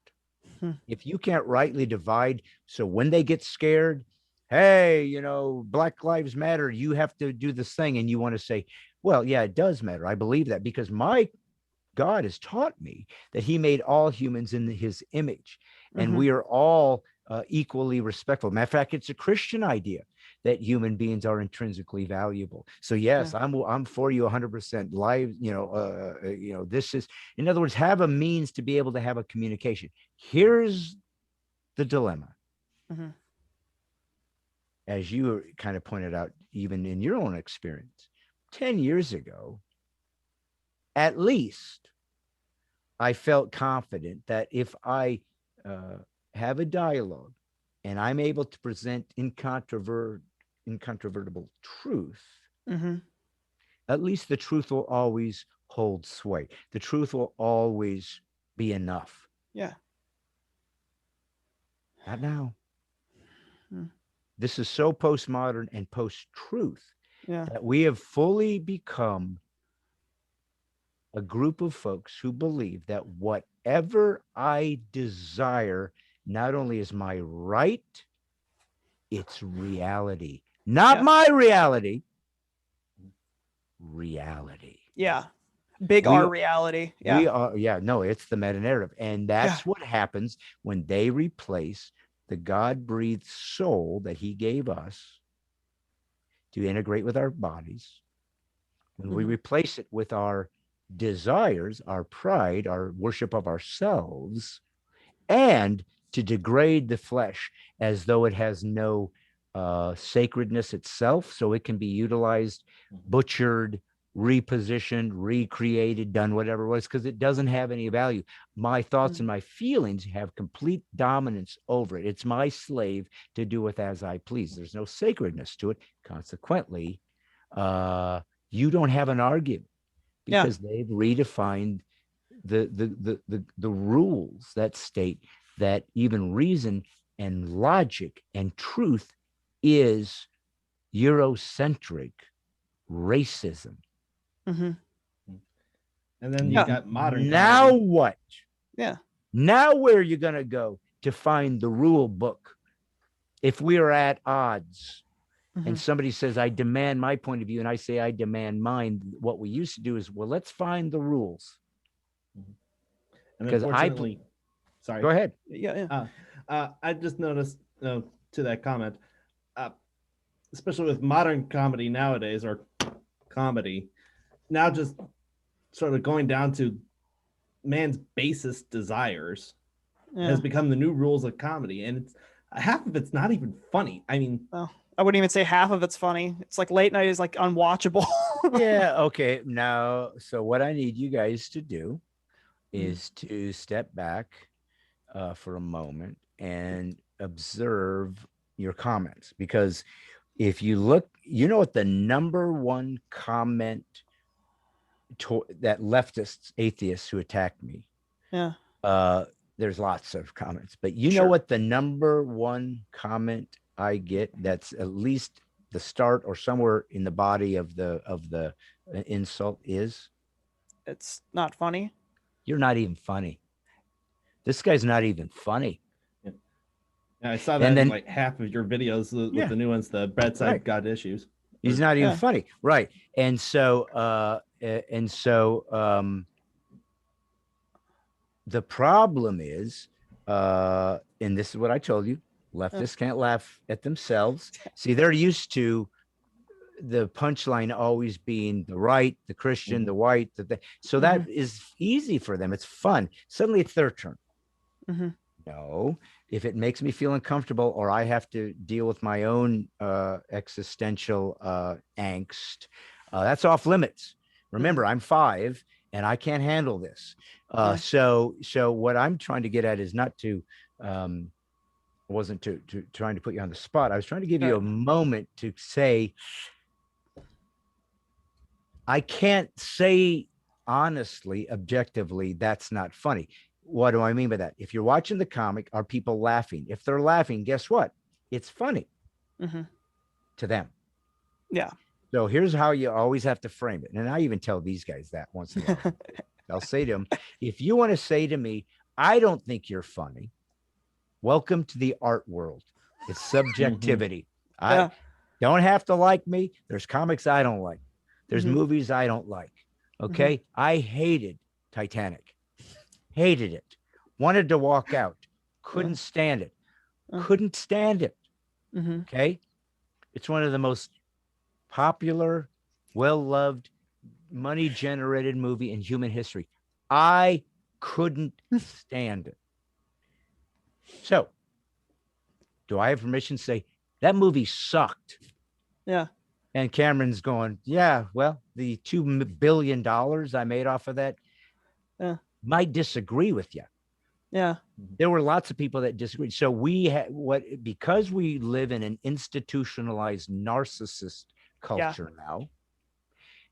If you can't rightly divide, so when they get scared, hey, Black Lives Matter, you have to do this thing, and you want to say, well, yeah, it does matter. I believe that because my God has taught me that he made all humans in his image, and we are all equally respectful. Matter of fact, it's a Christian idea that human beings are intrinsically valuable. So yes, I'm for you 100%. Live, this is, in other words, have a means to be able to have a communication. Here's the dilemma. As you kind of pointed out, even in your own experience, 10 years ago, at least, I felt confident that if I have a dialogue and I'm able to present incontrovertible truth, at least the truth will always hold sway. The truth will always be enough. Yeah. Not now. This is so postmodern and post-truth that we have fully become a group of folks who believe that whatever I desire not only is my right, it's reality. Not my reality. Reality. Yeah. Big R reality. Yeah. We are, no, it's the meta-narrative. And that's what happens when they replace the God-breathed soul that he gave us to integrate with our bodies. When we replace it with our desires, our pride, our worship of ourselves, and to degrade the flesh as though it has no sacredness itself, so it can be utilized, butchered, repositioned, recreated, done whatever it was, because it doesn't have any value. My thoughts and my feelings have complete dominance over it. It's my slave to do with as I please. There's no sacredness to it. Consequently, you don't have an argument, because they've redefined the rules that state that even reason and logic and truth is Eurocentric racism. And then you got modern now comedy. What? Yeah. Now where are you going to go to find the rule book if we are at odds? And somebody says, I demand my point of view, and I say, I demand mine. What we used to do is, well, let's find the rules. And unfortunately, sorry. Go ahead. I just noticed to that comment, especially with modern comedy nowadays, or comedy, now just sort of going down to man's basest desires has become the new rules of comedy. And half of it's not even funny. I mean, Oh, I wouldn't even say half of it's funny. It's like late night is like unwatchable. Yeah. Okay. Now, so what I need you guys to do Mhm. is to step back for a moment and observe your comments, because if you look, you know what the number one comment that leftists, atheists who attacked me, Yeah. uh, there's lots of comments, but you know Sure. what the number one comment I get that's at least the start or somewhere in the body of the insult is? It's not funny. You're not even funny. This guy's not even funny. yeah, I saw that And in then, like half of your videos with yeah, the new ones. The Brad right. Stine got issues. He's Or, not even Yeah. funny. Right. And so the problem is, and this is what I told you, leftists can't laugh at themselves. See, they're used to the punchline always being the right, the Christian, the white, so that is easy for them. It's fun. Suddenly it's their turn. Mm-hmm. No, if it makes me feel uncomfortable or I have to deal with my own existential angst, that's off limits. Remember, I'm 5 and I can't handle this. Yeah. So what I'm trying to get at is not to, wasn't to trying to put you on the spot. I was trying to give you a moment to say, I can't say honestly, objectively, that's not funny. What do I mean by that? If you're watching the comic, are people laughing? If they're laughing, guess what? It's funny to them. Yeah. So here's how you always have to frame it. And I even tell these guys that once in a while. I'll say to them, if you want to say to me, I don't think you're funny, welcome to the art world. It's subjectivity. I don't have to like me. There's comics I don't like. There's movies I don't like. Okay. I hated Titanic. Hated it. Wanted to walk out. Couldn't stand it. Couldn't stand it. Okay. It's one of the most popular, well-loved, money-generated movie in human history. I couldn't stand it. So, do I have permission to say that movie sucked? Yeah. And Cameron's going, yeah, well, the $2 billion I made off of that might disagree with you. Yeah. There were lots of people that disagreed. So because we live in an institutionalized narcissist culture now,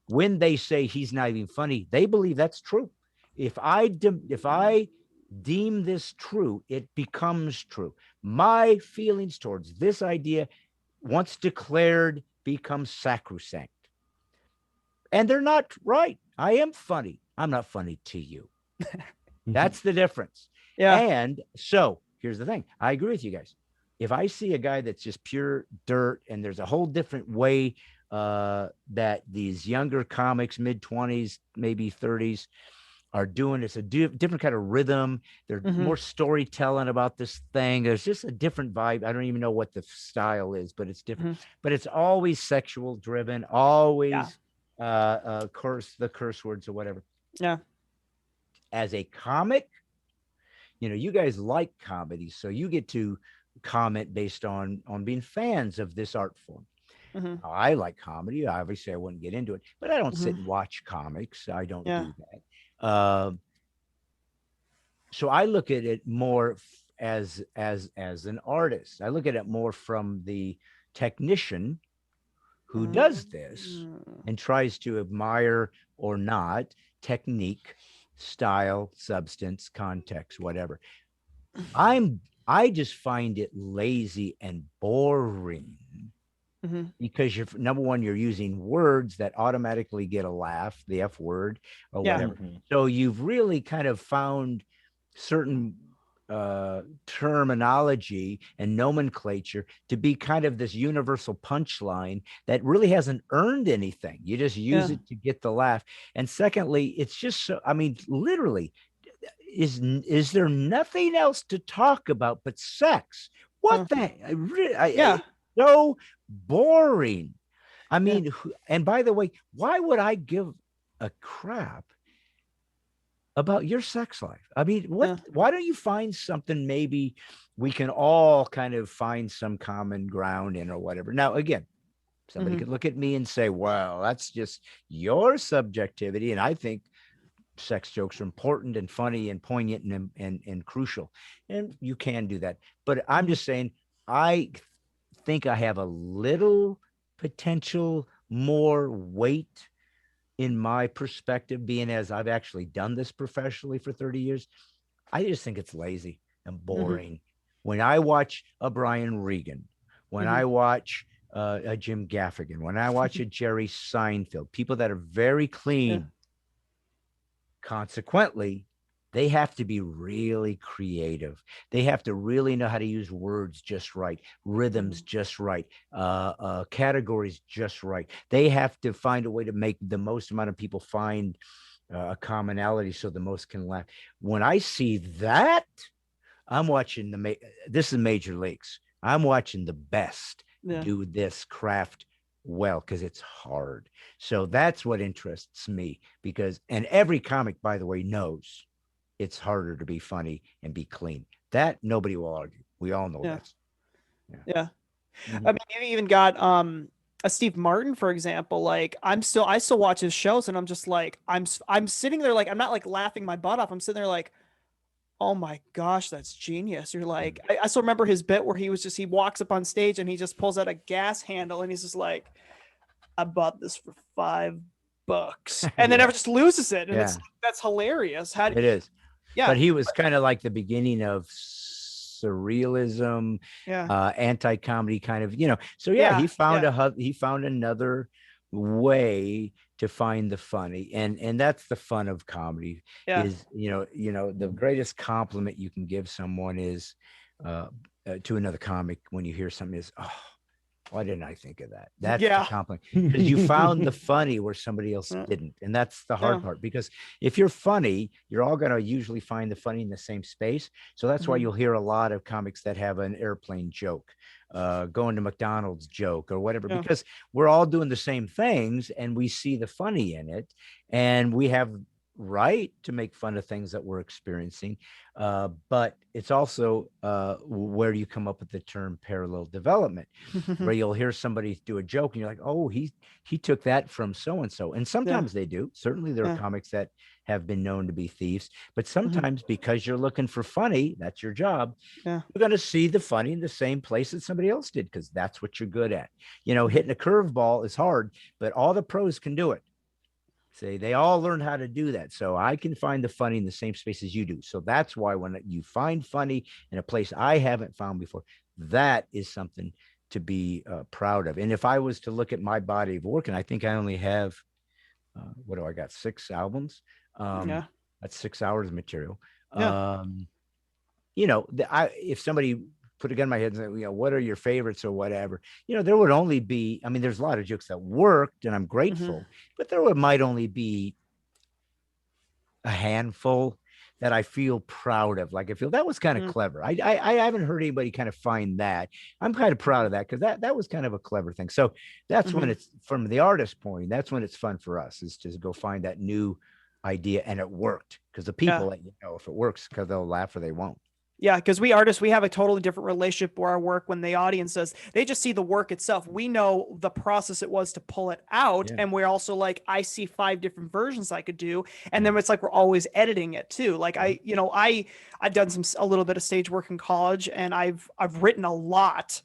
when they say he's not even funny, they believe that's true. If I deem this true, it becomes true. My feelings towards this idea, once declared, becomes sacrosanct. And they're not right. I am funny. I'm not funny to you. That's the difference. Yeah. And so here's the thing. I agree with you guys. If I see a guy that's just pure dirt and there's a whole different way that these younger comics, mid-20s, maybe 30s, are doing, it's a different kind of rhythm. They're more storytelling about this thing. There's just a different vibe. I don't even know what the style is, but it's different. But it's always sexual driven, always the curse words or whatever. Yeah. As a comic, you guys like comedy, so you get to comment based on being fans of this art form. I like comedy. Obviously, I wouldn't get into it, but I don't sit and watch comics. I don't do that. So I look at it more as an artist. I look at it more from the technician who does this and tries to admire or not technique, style, substance, context, whatever. I just find it lazy and boring. Because number one, you're using words that automatically get a laugh, the F word or whatever. So you've really kind of found certain terminology and nomenclature to be kind of this universal punchline that really hasn't earned anything. You just use it to get the laugh. And secondly, it's just so, I mean, literally, is there nothing else to talk about but sex? What the? So boring. I mean, and by the way, why would I give a crap about your sex life. I mean, Yeah. why don't you find something maybe we can all kind of find some common ground in or whatever. Now, again, somebody Mhm. could look at me and say, well, that's just your subjectivity. And I think sex jokes are important and funny and poignant and crucial. And you can do that. But I'm Mhm. just saying, I think I have a little potential more weight in my perspective, being as I've actually done this professionally for 30 years. I just think it's lazy and Mhm. boring. When I watch a Brian Regan, when Mhm. I watch a Jim Gaffigan, when I watch a Jerry Seinfeld, people that are very Yeah. clean, consequently, they have to be really creative. They have to really know how to use words just right, rhythms Mhm. just right, categories just right. They have to find a way to make the most amount of people find a commonality so the most can laugh. When I see that, I'm watching this is major leagues. I'm watching the best Yeah. do this craft well because it's hard. So that's what interests me because, and every comic, by the way, knows it's harder to be funny and be clean. That nobody will argue. We all know Yeah. that's, yeah. Yeah. I Mhm. mean, you even got a Steve Martin, for example. Like I still watch his shows, and I'm just like I'm sitting there like I'm not like laughing my butt off. I'm sitting there like, oh my gosh, that's genius. You're like, I still remember his bit where he walks up on stage and he just pulls out a gas handle and he's just like, I bought this for $5, and then Yeah, ever just loses it, and yeah, that's hilarious. How? it is. But Yeah, he was kind of like the beginning of surrealism, yeah, anti-comedy kind of, So yeah, yeah, yeah, he found another way to find the funny, and that's the fun of comedy. yeah. Is the greatest compliment you can give someone is uh, to another comic when you hear something is, oh, why didn't I think of that? That's the Yeah, compliment because you found the funny where somebody else yeah, didn't. And that's the yeah. hard part because if you're funny, you're all going to usually find the funny in the same space. So that's why Mhm. you'll hear a lot of comics that have an airplane joke, going to McDonald's joke or whatever, Yeah, because we're all doing the same things and we see the funny in it. And we have right to make fun of things that we're experiencing, but it's also where you come up with the term parallel development, where you'll hear somebody do a joke and you're like, oh, he took that from so and so. And yeah, sometimes they do. Certainly there are yeah, comics that have been known to be thieves, but mhm, sometimes because you're looking for funny, that's your job, yeah, you're going to see the funny in the same place that somebody else did because that's what you're good at. mhm, Hitting a curveball is hard, but all the pros can do it. Say they all learn how to do that. So I can find the funny in the same space as you do. So that's why when you find funny in a place I haven't found before, that is something to be proud of. And if I was to look at my body of work, and I think I only have, what do I got? 6 albums. yeah, That's 6 hours of material. yeah, If somebody put a gun in my head and say, what are your favorites or whatever, there would only be, I mean, there's a lot of jokes that worked and I'm mhm, grateful, but might only be a handful that I feel proud of. Like I feel that was kind of mhm, clever. I haven't heard anybody kind of find that. I'm kind of proud of that because that was kind of a clever thing. So that's when mhm. it's from the artist point. That's when it's fun for us is to go find that new idea and it worked because the Yeah. people let you know if it works because they'll laugh or they won't. Yeah, because we artists, we have a totally different relationship where our work, when the audience does, they just see the work itself. We know the process it was to pull it out. Yeah. And we're also like, I see 5 different versions I could do. And Yeah. then it's like we're always editing it too. Like Mhm. I've done a little bit of stage work in college, and I've written a lot.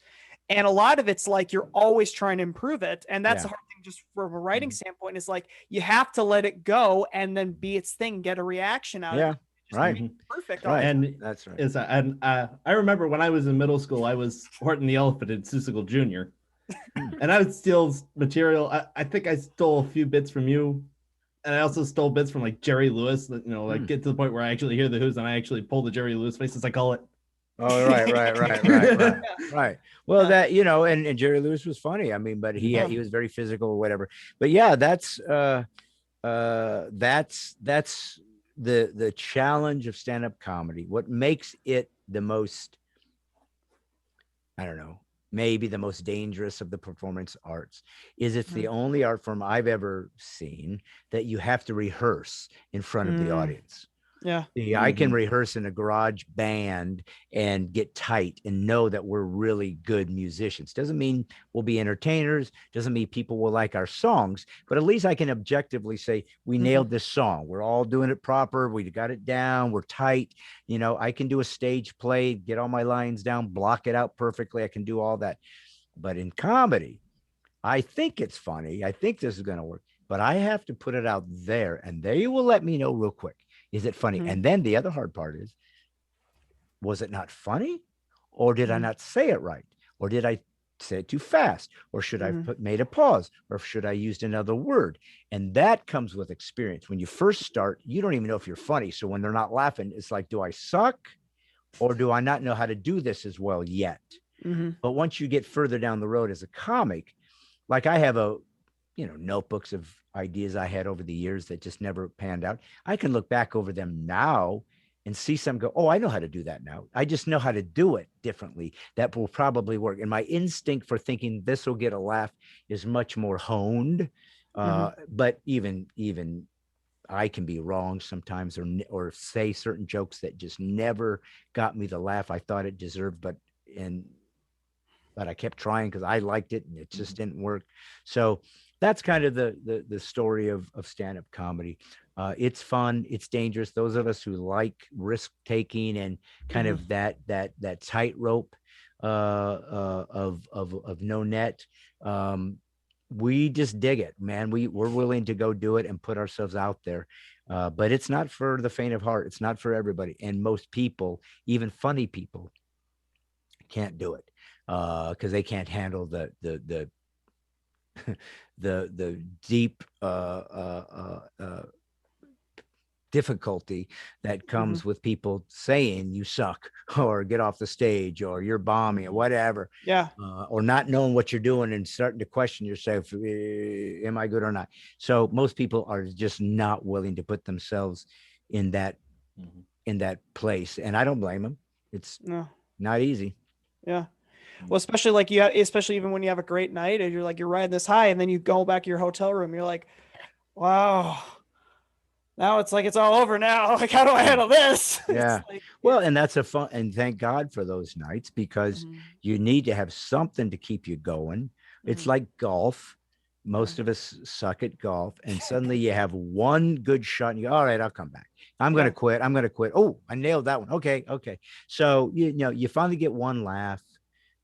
And a lot of it's like you're always trying to improve it. And that's Yeah. the hard thing just from a writing Mhm. standpoint, is like you have to let it go and then be its thing and get a reaction out of Yeah. it. Just Right. be perfect all the Right. time. And That's right. I remember when I was in middle school, I was Horton the Elephant in Seussical Jr. Hmm. And I would steal material. I think I stole a few bits from you, and I also stole bits from like Jerry Lewis. That Hmm. get to the point where I actually hear the Who's and I actually pull the Jerry Lewis face, as I call it. Oh, right. Right. Well, Yeah. and Jerry Lewis was funny. I mean, but Yeah. he was very physical or whatever. But yeah, that's the challenge of stand-up comedy. What makes it the most, I don't know, maybe the most dangerous of the performance arts is it's the Mhm. only art form I've ever seen that you have to rehearse in front of the Mm. audience. Yeah. See, I can rehearse in a garage band and get tight and know that we're really good musicians. Doesn't mean we'll be entertainers, doesn't mean people will like our songs, but at least I can objectively say we nailed this song. We're all doing it proper. We got it down. We're tight. You know, I can do a stage play, get all my lines down, block it out perfectly. I can do all that. But in comedy, I think it's funny. I think this is going to work, but I have to put it out there and they will let me know real quick. Is it funny? And then the other hard part is, was it not funny? Or did I not say it right? Or did I say it too fast? Or should I have made a pause? Or should I used another word? And that comes with experience. When you first start, you don't even know if you're funny. So when they're not laughing, it's like, do I suck? Or do I not know how to do this as well yet? But once you get further down the road as a comic, like I have notebooks of ideas I had over the years that just never panned out. I can look back over them now and see some go, oh, I know how to do that now. I just know how to do it differently. That will probably work. And my instinct for thinking this will get a laugh is much more honed. But even I can be wrong sometimes or say certain jokes that just never got me the laugh I thought it deserved, but I kept trying because I liked it and it just didn't work. So that's kind of the story of stand-up comedy. It's fun. It's dangerous. Those of us who like risk taking and kind of that tightrope of no net, we just dig it, man. We're willing to go do it and put ourselves out there. But it's not for the faint of heart. It's not for everybody. And most people, even funny people, can't do it because they can't handle the deep difficulty that comes with people saying you suck or get off the stage or you're bombing or whatever. Or not knowing what you're doing and starting to question yourself, am I good or not? So most people are just not willing to put themselves in that place, and I don't blame them. It's not easy. Well, especially especially even when you have a great night and you're riding this high and then you go back to your hotel room, you're like, wow, now it's like, it's all over now. Like, how do I handle this? Well, and that's a fun, and thank God for those nights because you need to have something to keep you going. It's like golf. Most of us suck at golf, and suddenly you have one good shot and you go, all right, I'll come back. I'm going to quit. I'm going to quit. Oh, I nailed that one. Okay. So, you finally get one laugh.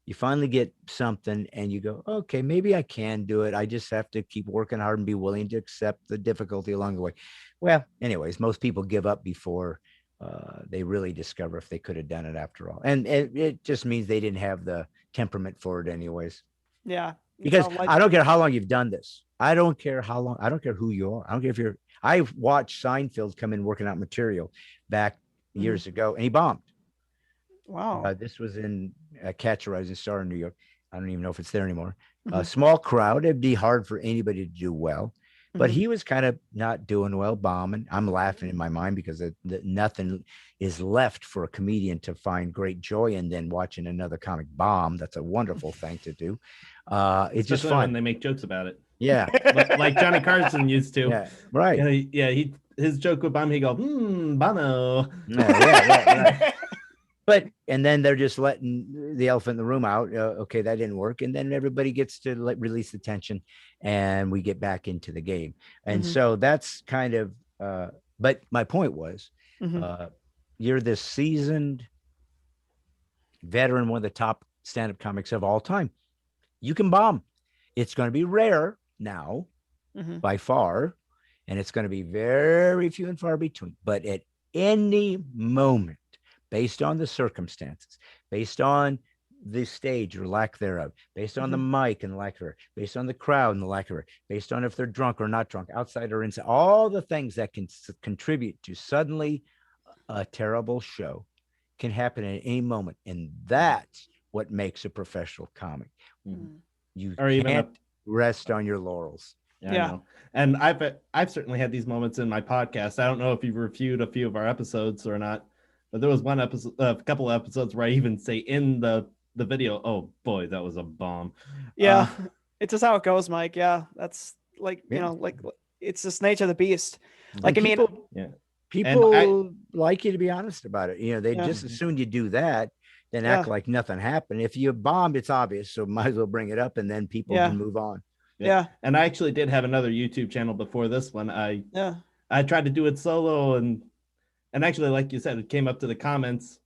You finally get something and you go, okay, maybe I can do it. I just have to keep working hard and be willing to accept the difficulty along the way. Well, anyways, most people give up before they really discover if they could have done it after all. And it just means they didn't have the temperament for it anyways. Because I don't care how long you've done this. I don't care how long. I don't care who you are. I don't care if I watched Seinfeld come in working out material back years ago and he bombed. Wow. This was in Catch a Rising Star in New York. I don't even know if it's there anymore. A small crowd. It'd be hard for anybody to do well, but he was kind of not doing well, bombing. I'm laughing in my mind because nothing is left for a comedian to find great joy in than watching another comic bomb. That's a wonderful thing to do. It's just fun when they make jokes about it. Yeah. like Johnny Carson used to. Yeah, right. His joke would bomb. He go, Bono. Right. And then they're just letting the elephant in the room out. Okay, that didn't work. And then everybody gets to release the tension and we get back into the game. And so that's kind of, but my point was, you're this seasoned veteran, one of the top stand-up comics of all time. You can bomb. It's going to be rare now by far. And it's going to be very few and far between. But at any moment, based on the circumstances, based on the stage or lack thereof, based on the mic and lack thereof, based on the crowd and the lack thereof, based on if they're drunk or not drunk, outside or inside, all the things that can contribute to suddenly a terrible show can happen at any moment. And that's what makes a professional comic. You can't rest on your laurels. I know. And I've certainly had these moments in my podcast. I don't know if you've reviewed a few of our episodes or not. But there was one episode, a couple of episodes where I even say in the video, "Oh boy, that was a bomb." Yeah, it's just how it goes, Mike. Yeah, that's like it's just nature of the beast. Like, I mean, People like you to be honest about it. You know, they Yeah. just as soon you do that, then Yeah. act like nothing happened. If you bombed, it's obvious. So might as well bring it up and then people Yeah. can move on. Yeah. And I actually did have another YouTube channel before this one. Yeah. I tried to do it solo, and actually, like you said, it came up to the comments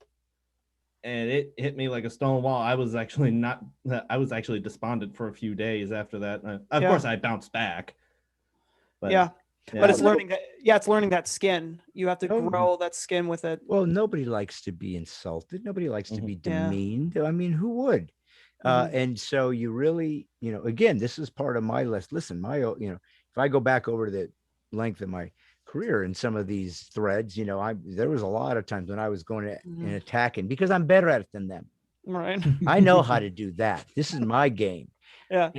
and it hit me like a stone wall. I was actually despondent for a few days after that. Of course, I bounced back. But, yeah. But it's Well, learning that. Yeah, it's learning that skin. You have to No. grow that skin with it. Well, nobody likes to be insulted. Nobody likes to be Yeah. demeaned. I mean, who would? And so you really, you know, again, this is part of my list. Listen, if I go back over the length of my career in some of these threads, you know, there was a lot of times when I was going and attacking because I'm better at it than them. Right. I know how to do that. This is my game. Yeah.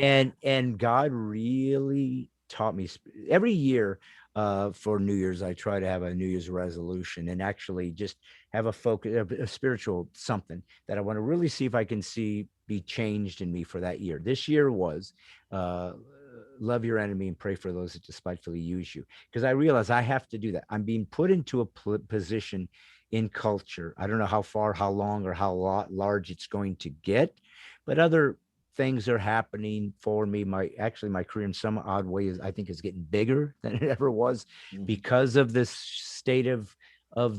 And God really taught me every year for New Year's. I try to have a New Year's resolution and actually just have a focus, a spiritual something that I want to really see if I can see be changed in me for that year. This year was love your enemy and pray for those that despitefully use you. Because I realize I have to do that. I'm being put into a position in culture. I don't know how far, how long, or how large it's going to get, but other things are happening for me. My career in some odd way I think is getting bigger than it ever was because of this state of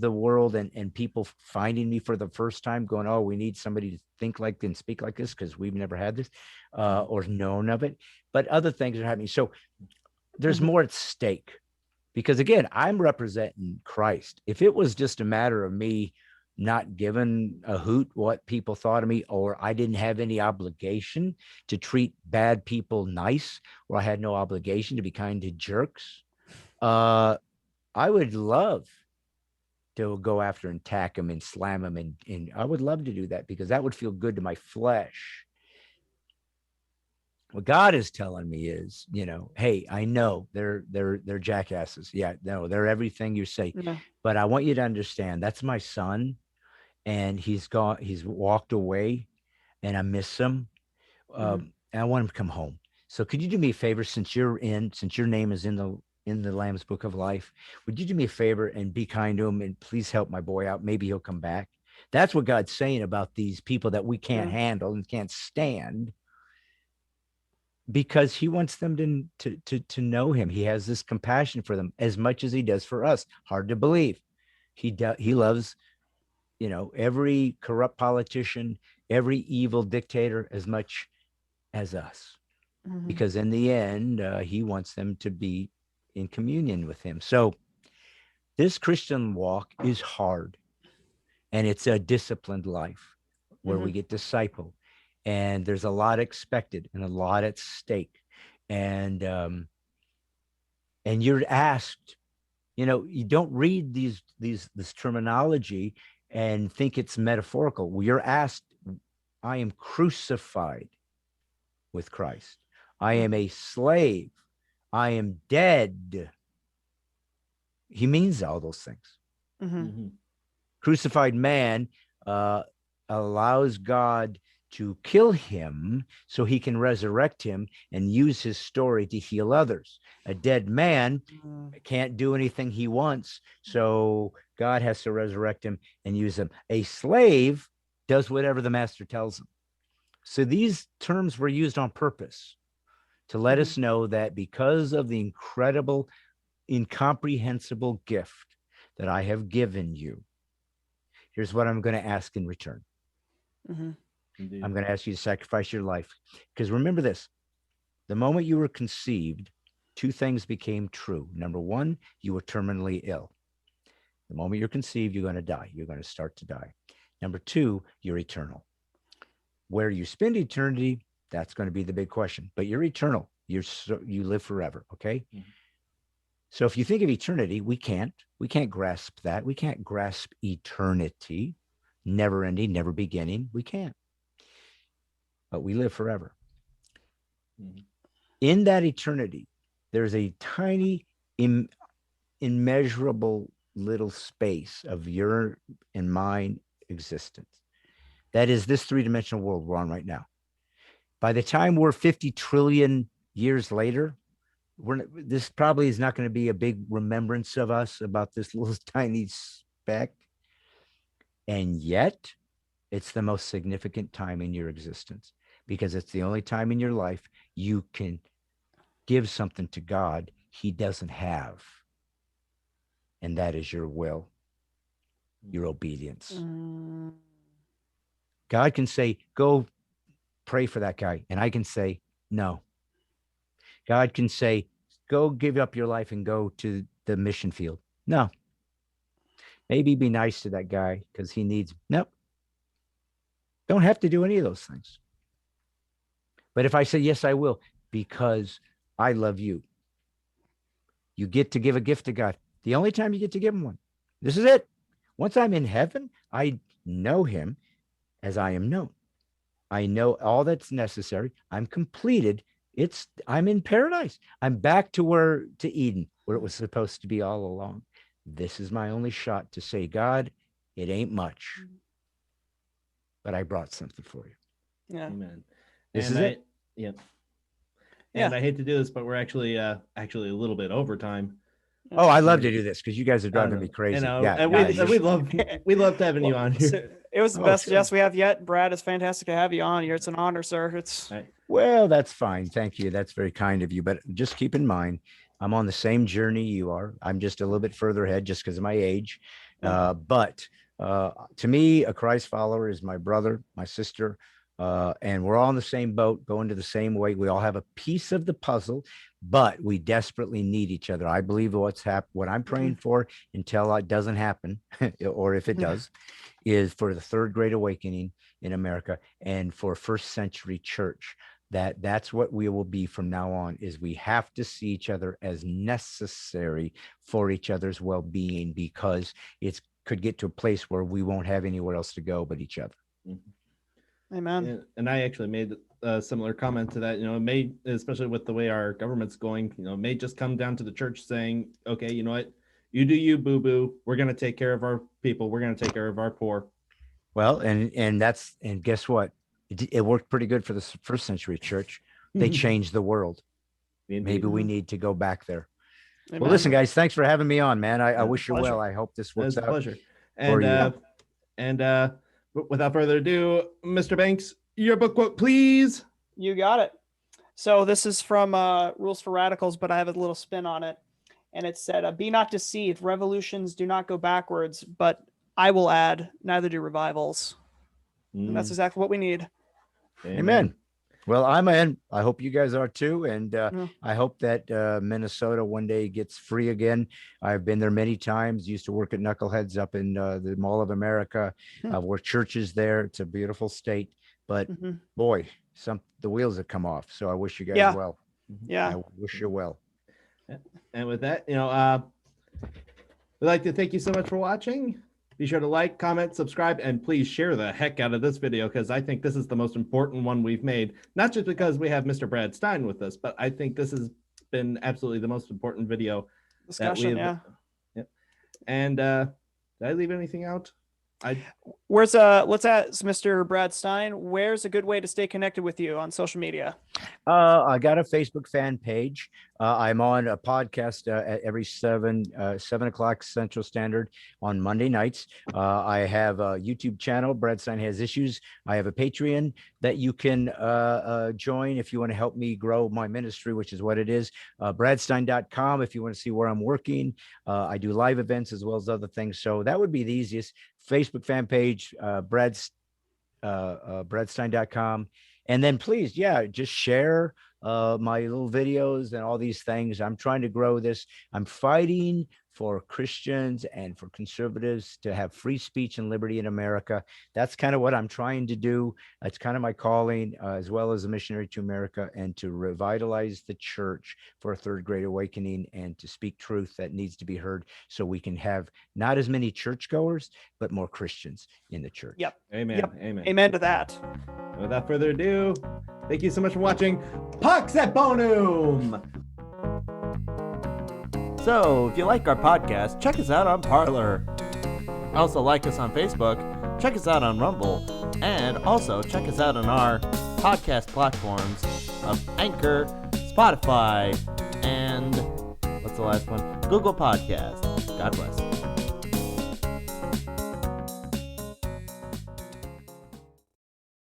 the world and people finding me for the first time going, oh, we need somebody to think like and speak like this because we've never had this or known of it. But other things are happening. So there's more at stake because, again, I'm representing Christ. If it was just a matter of me not giving a hoot what people thought of me, or I didn't have any obligation to treat bad people nice, or I had no obligation to be kind to jerks, I would love to go after and attack them and slam them. And I would love to do that because that would feel good to my flesh. What God is telling me is, you know, hey, I know they're jackasses. Yeah, no, they're everything you say. Yeah. But I want you to understand that's my son. And he's walked away and I miss him. And I want him to come home. So could you do me a favor, since your name is in the Lamb's Book of Life, would you do me a favor and be kind to him and please help my boy out? Maybe he'll come back. That's what God's saying about these people that we can't handle and can't stand, because he wants them to know him. He has this compassion for them as much as he does for us. Hard to believe. He loves, you know, every corrupt politician, every evil dictator as much as us, because in the end, he wants them to be in communion with him. So this Christian walk is hard, and it's a disciplined life where we get discipled, and there's a lot expected and a lot at stake. And you're asked, you know, you don't read this terminology and think it's metaphorical. Well, you're asked, I am crucified with Christ. I am a slave. I am dead. He means all those things. Crucified man allows God to kill him so he can resurrect him and use his story to heal others. A dead man can't do anything he wants, so God has to resurrect him and use him. A slave does whatever the master tells him. So these terms were used on purpose to let us know that because of the incredible, incomprehensible gift that I have given you, here's what I'm going to ask in return. I'm going to ask you to sacrifice your life. Because remember this, the moment you were conceived, two things became true. Number one, you were terminally ill. The moment you're conceived, you're going to die. You're going to start to die. Number two, you're eternal. Where you spend eternity, that's going to be the big question. But you're eternal. You live forever, okay? So if you think of eternity, we can't grasp that. We can't grasp eternity, never ending, never beginning. We can't. But we live forever. In that eternity, there's a tiny, immeasurable little space of your and mine existence. That is this three-dimensional world we're on right now. By the time we're 50 trillion years later, this probably is not going to be a big remembrance of us about this little tiny speck. And yet it's the most significant time in your existence, because it's the only time in your life you can give something to God he doesn't have. And that is your will, your obedience. God can say, go pray for that guy. And I can say, no. God can say, go give up your life and go to the mission field. No. Maybe be nice to that guy because he needs, nope. Don't have to do any of those things. But if I say, yes, I will, because I love you, you get to give a gift to God. The only time you get to give him one. This is it. Once I'm in heaven, I know him as I am known. I know all that's necessary. I'm completed. I'm in paradise. I'm back to Eden, where it was supposed to be all along. This is my only shot to say, God, it ain't much, but I brought something for you. Yeah. Amen. This and is it. Yep. Yeah. And I hate to do this, but we're actually a little bit over time. Oh, I love to do this because you guys are driving me crazy. You know, Yeah, and yeah, we loved having you on here. So it was the Oh, best sure. guest we have yet. Brad, it's fantastic to have you on here. It's an honor, sir. It's Well, that's fine. Thank you. That's very kind of you. But just keep in mind, I'm on the same journey you are. I'm just a little bit further ahead just because of my age. But to me, a Christ follower is my brother, my sister, and we're all in the same boat, going to the same way. We all have a piece of the puzzle, but we desperately need each other. I believe what I'm praying for until it doesn't happen, or if it does, is for the third great awakening in America and for first century church. That's what we will be from now on, is we have to see each other as necessary for each other's well-being, because it could get to a place where we won't have anywhere else to go but each other. Amen. And I actually made a similar comment to that. You know, it may, especially with the way our government's going, you know, it may just come down to the church saying, okay, you know what, you do you, boo-boo. We're going to take care of our people. We're going to take care of our poor. Well, and guess what? It worked pretty good for the first century church. They changed the world. Indeed. Maybe we need to go back there. Amen. Well, listen, guys, thanks for having me on, man. I wish you pleasure. well. I hope this It was works a out. pleasure. for you. And without further ado, Mr. Benks, your book quote, please. You got it. So this is from Rules for Radicals, but I have a little spin on it. And it said, be not deceived. Revolutions do not go backwards, but I will add, neither do revivals. And that's exactly what we need. Amen. Well, I'm in. I hope you guys are too. And I hope that Minnesota one day gets free again. I've been there many times, used to work at Knuckleheads up in the Mall of America. I've worked churches there. It's a beautiful state. But boy, the wheels have come off. So I wish you guys well. Yeah. I wish you well. And with that, you know, we'd like to thank you so much for watching. Be sure to like, comment, subscribe, and please share the heck out of this video, because I think this is the most important one we've made. Not just because we have Mr. Brad Stine with us, but I think this has been absolutely the most important video. Discussion, Yep. And did I leave anything out? Let's ask Mr. Brad Stine, where's a good way to stay connected with you on social media? I got a Facebook fan page. I'm on a podcast at every 7 o'clock Central Standard on Monday nights. I have a YouTube channel, Brad Stine Has Issues. I have a Patreon that you can join if you want to help me grow my ministry, which is what it is. Bradstine.com if you want to see where I'm working. I do live events as well as other things. So that would be the easiest. Facebook fan page, Bradstine.com. And then please, just share my little videos and all these things. I'm trying to grow this. I'm fighting for Christians and for conservatives to have free speech and liberty in America. That's kind of what I'm trying to do. It's kind of my calling, as well as a missionary to America, and to revitalize the church for a third great awakening and to speak truth that needs to be heard, so we can have not as many churchgoers, but more Christians in the church. Yep. Amen. Yep. Amen. Amen to that. Without further ado, thank you so much for watching PAX ET BONUM. So, if you like our podcast, check us out on Parler. Also, like us on Facebook, check us out on Rumble, and also check us out on our podcast platforms of Anchor, Spotify, and what's the last one? Google Podcast. God bless.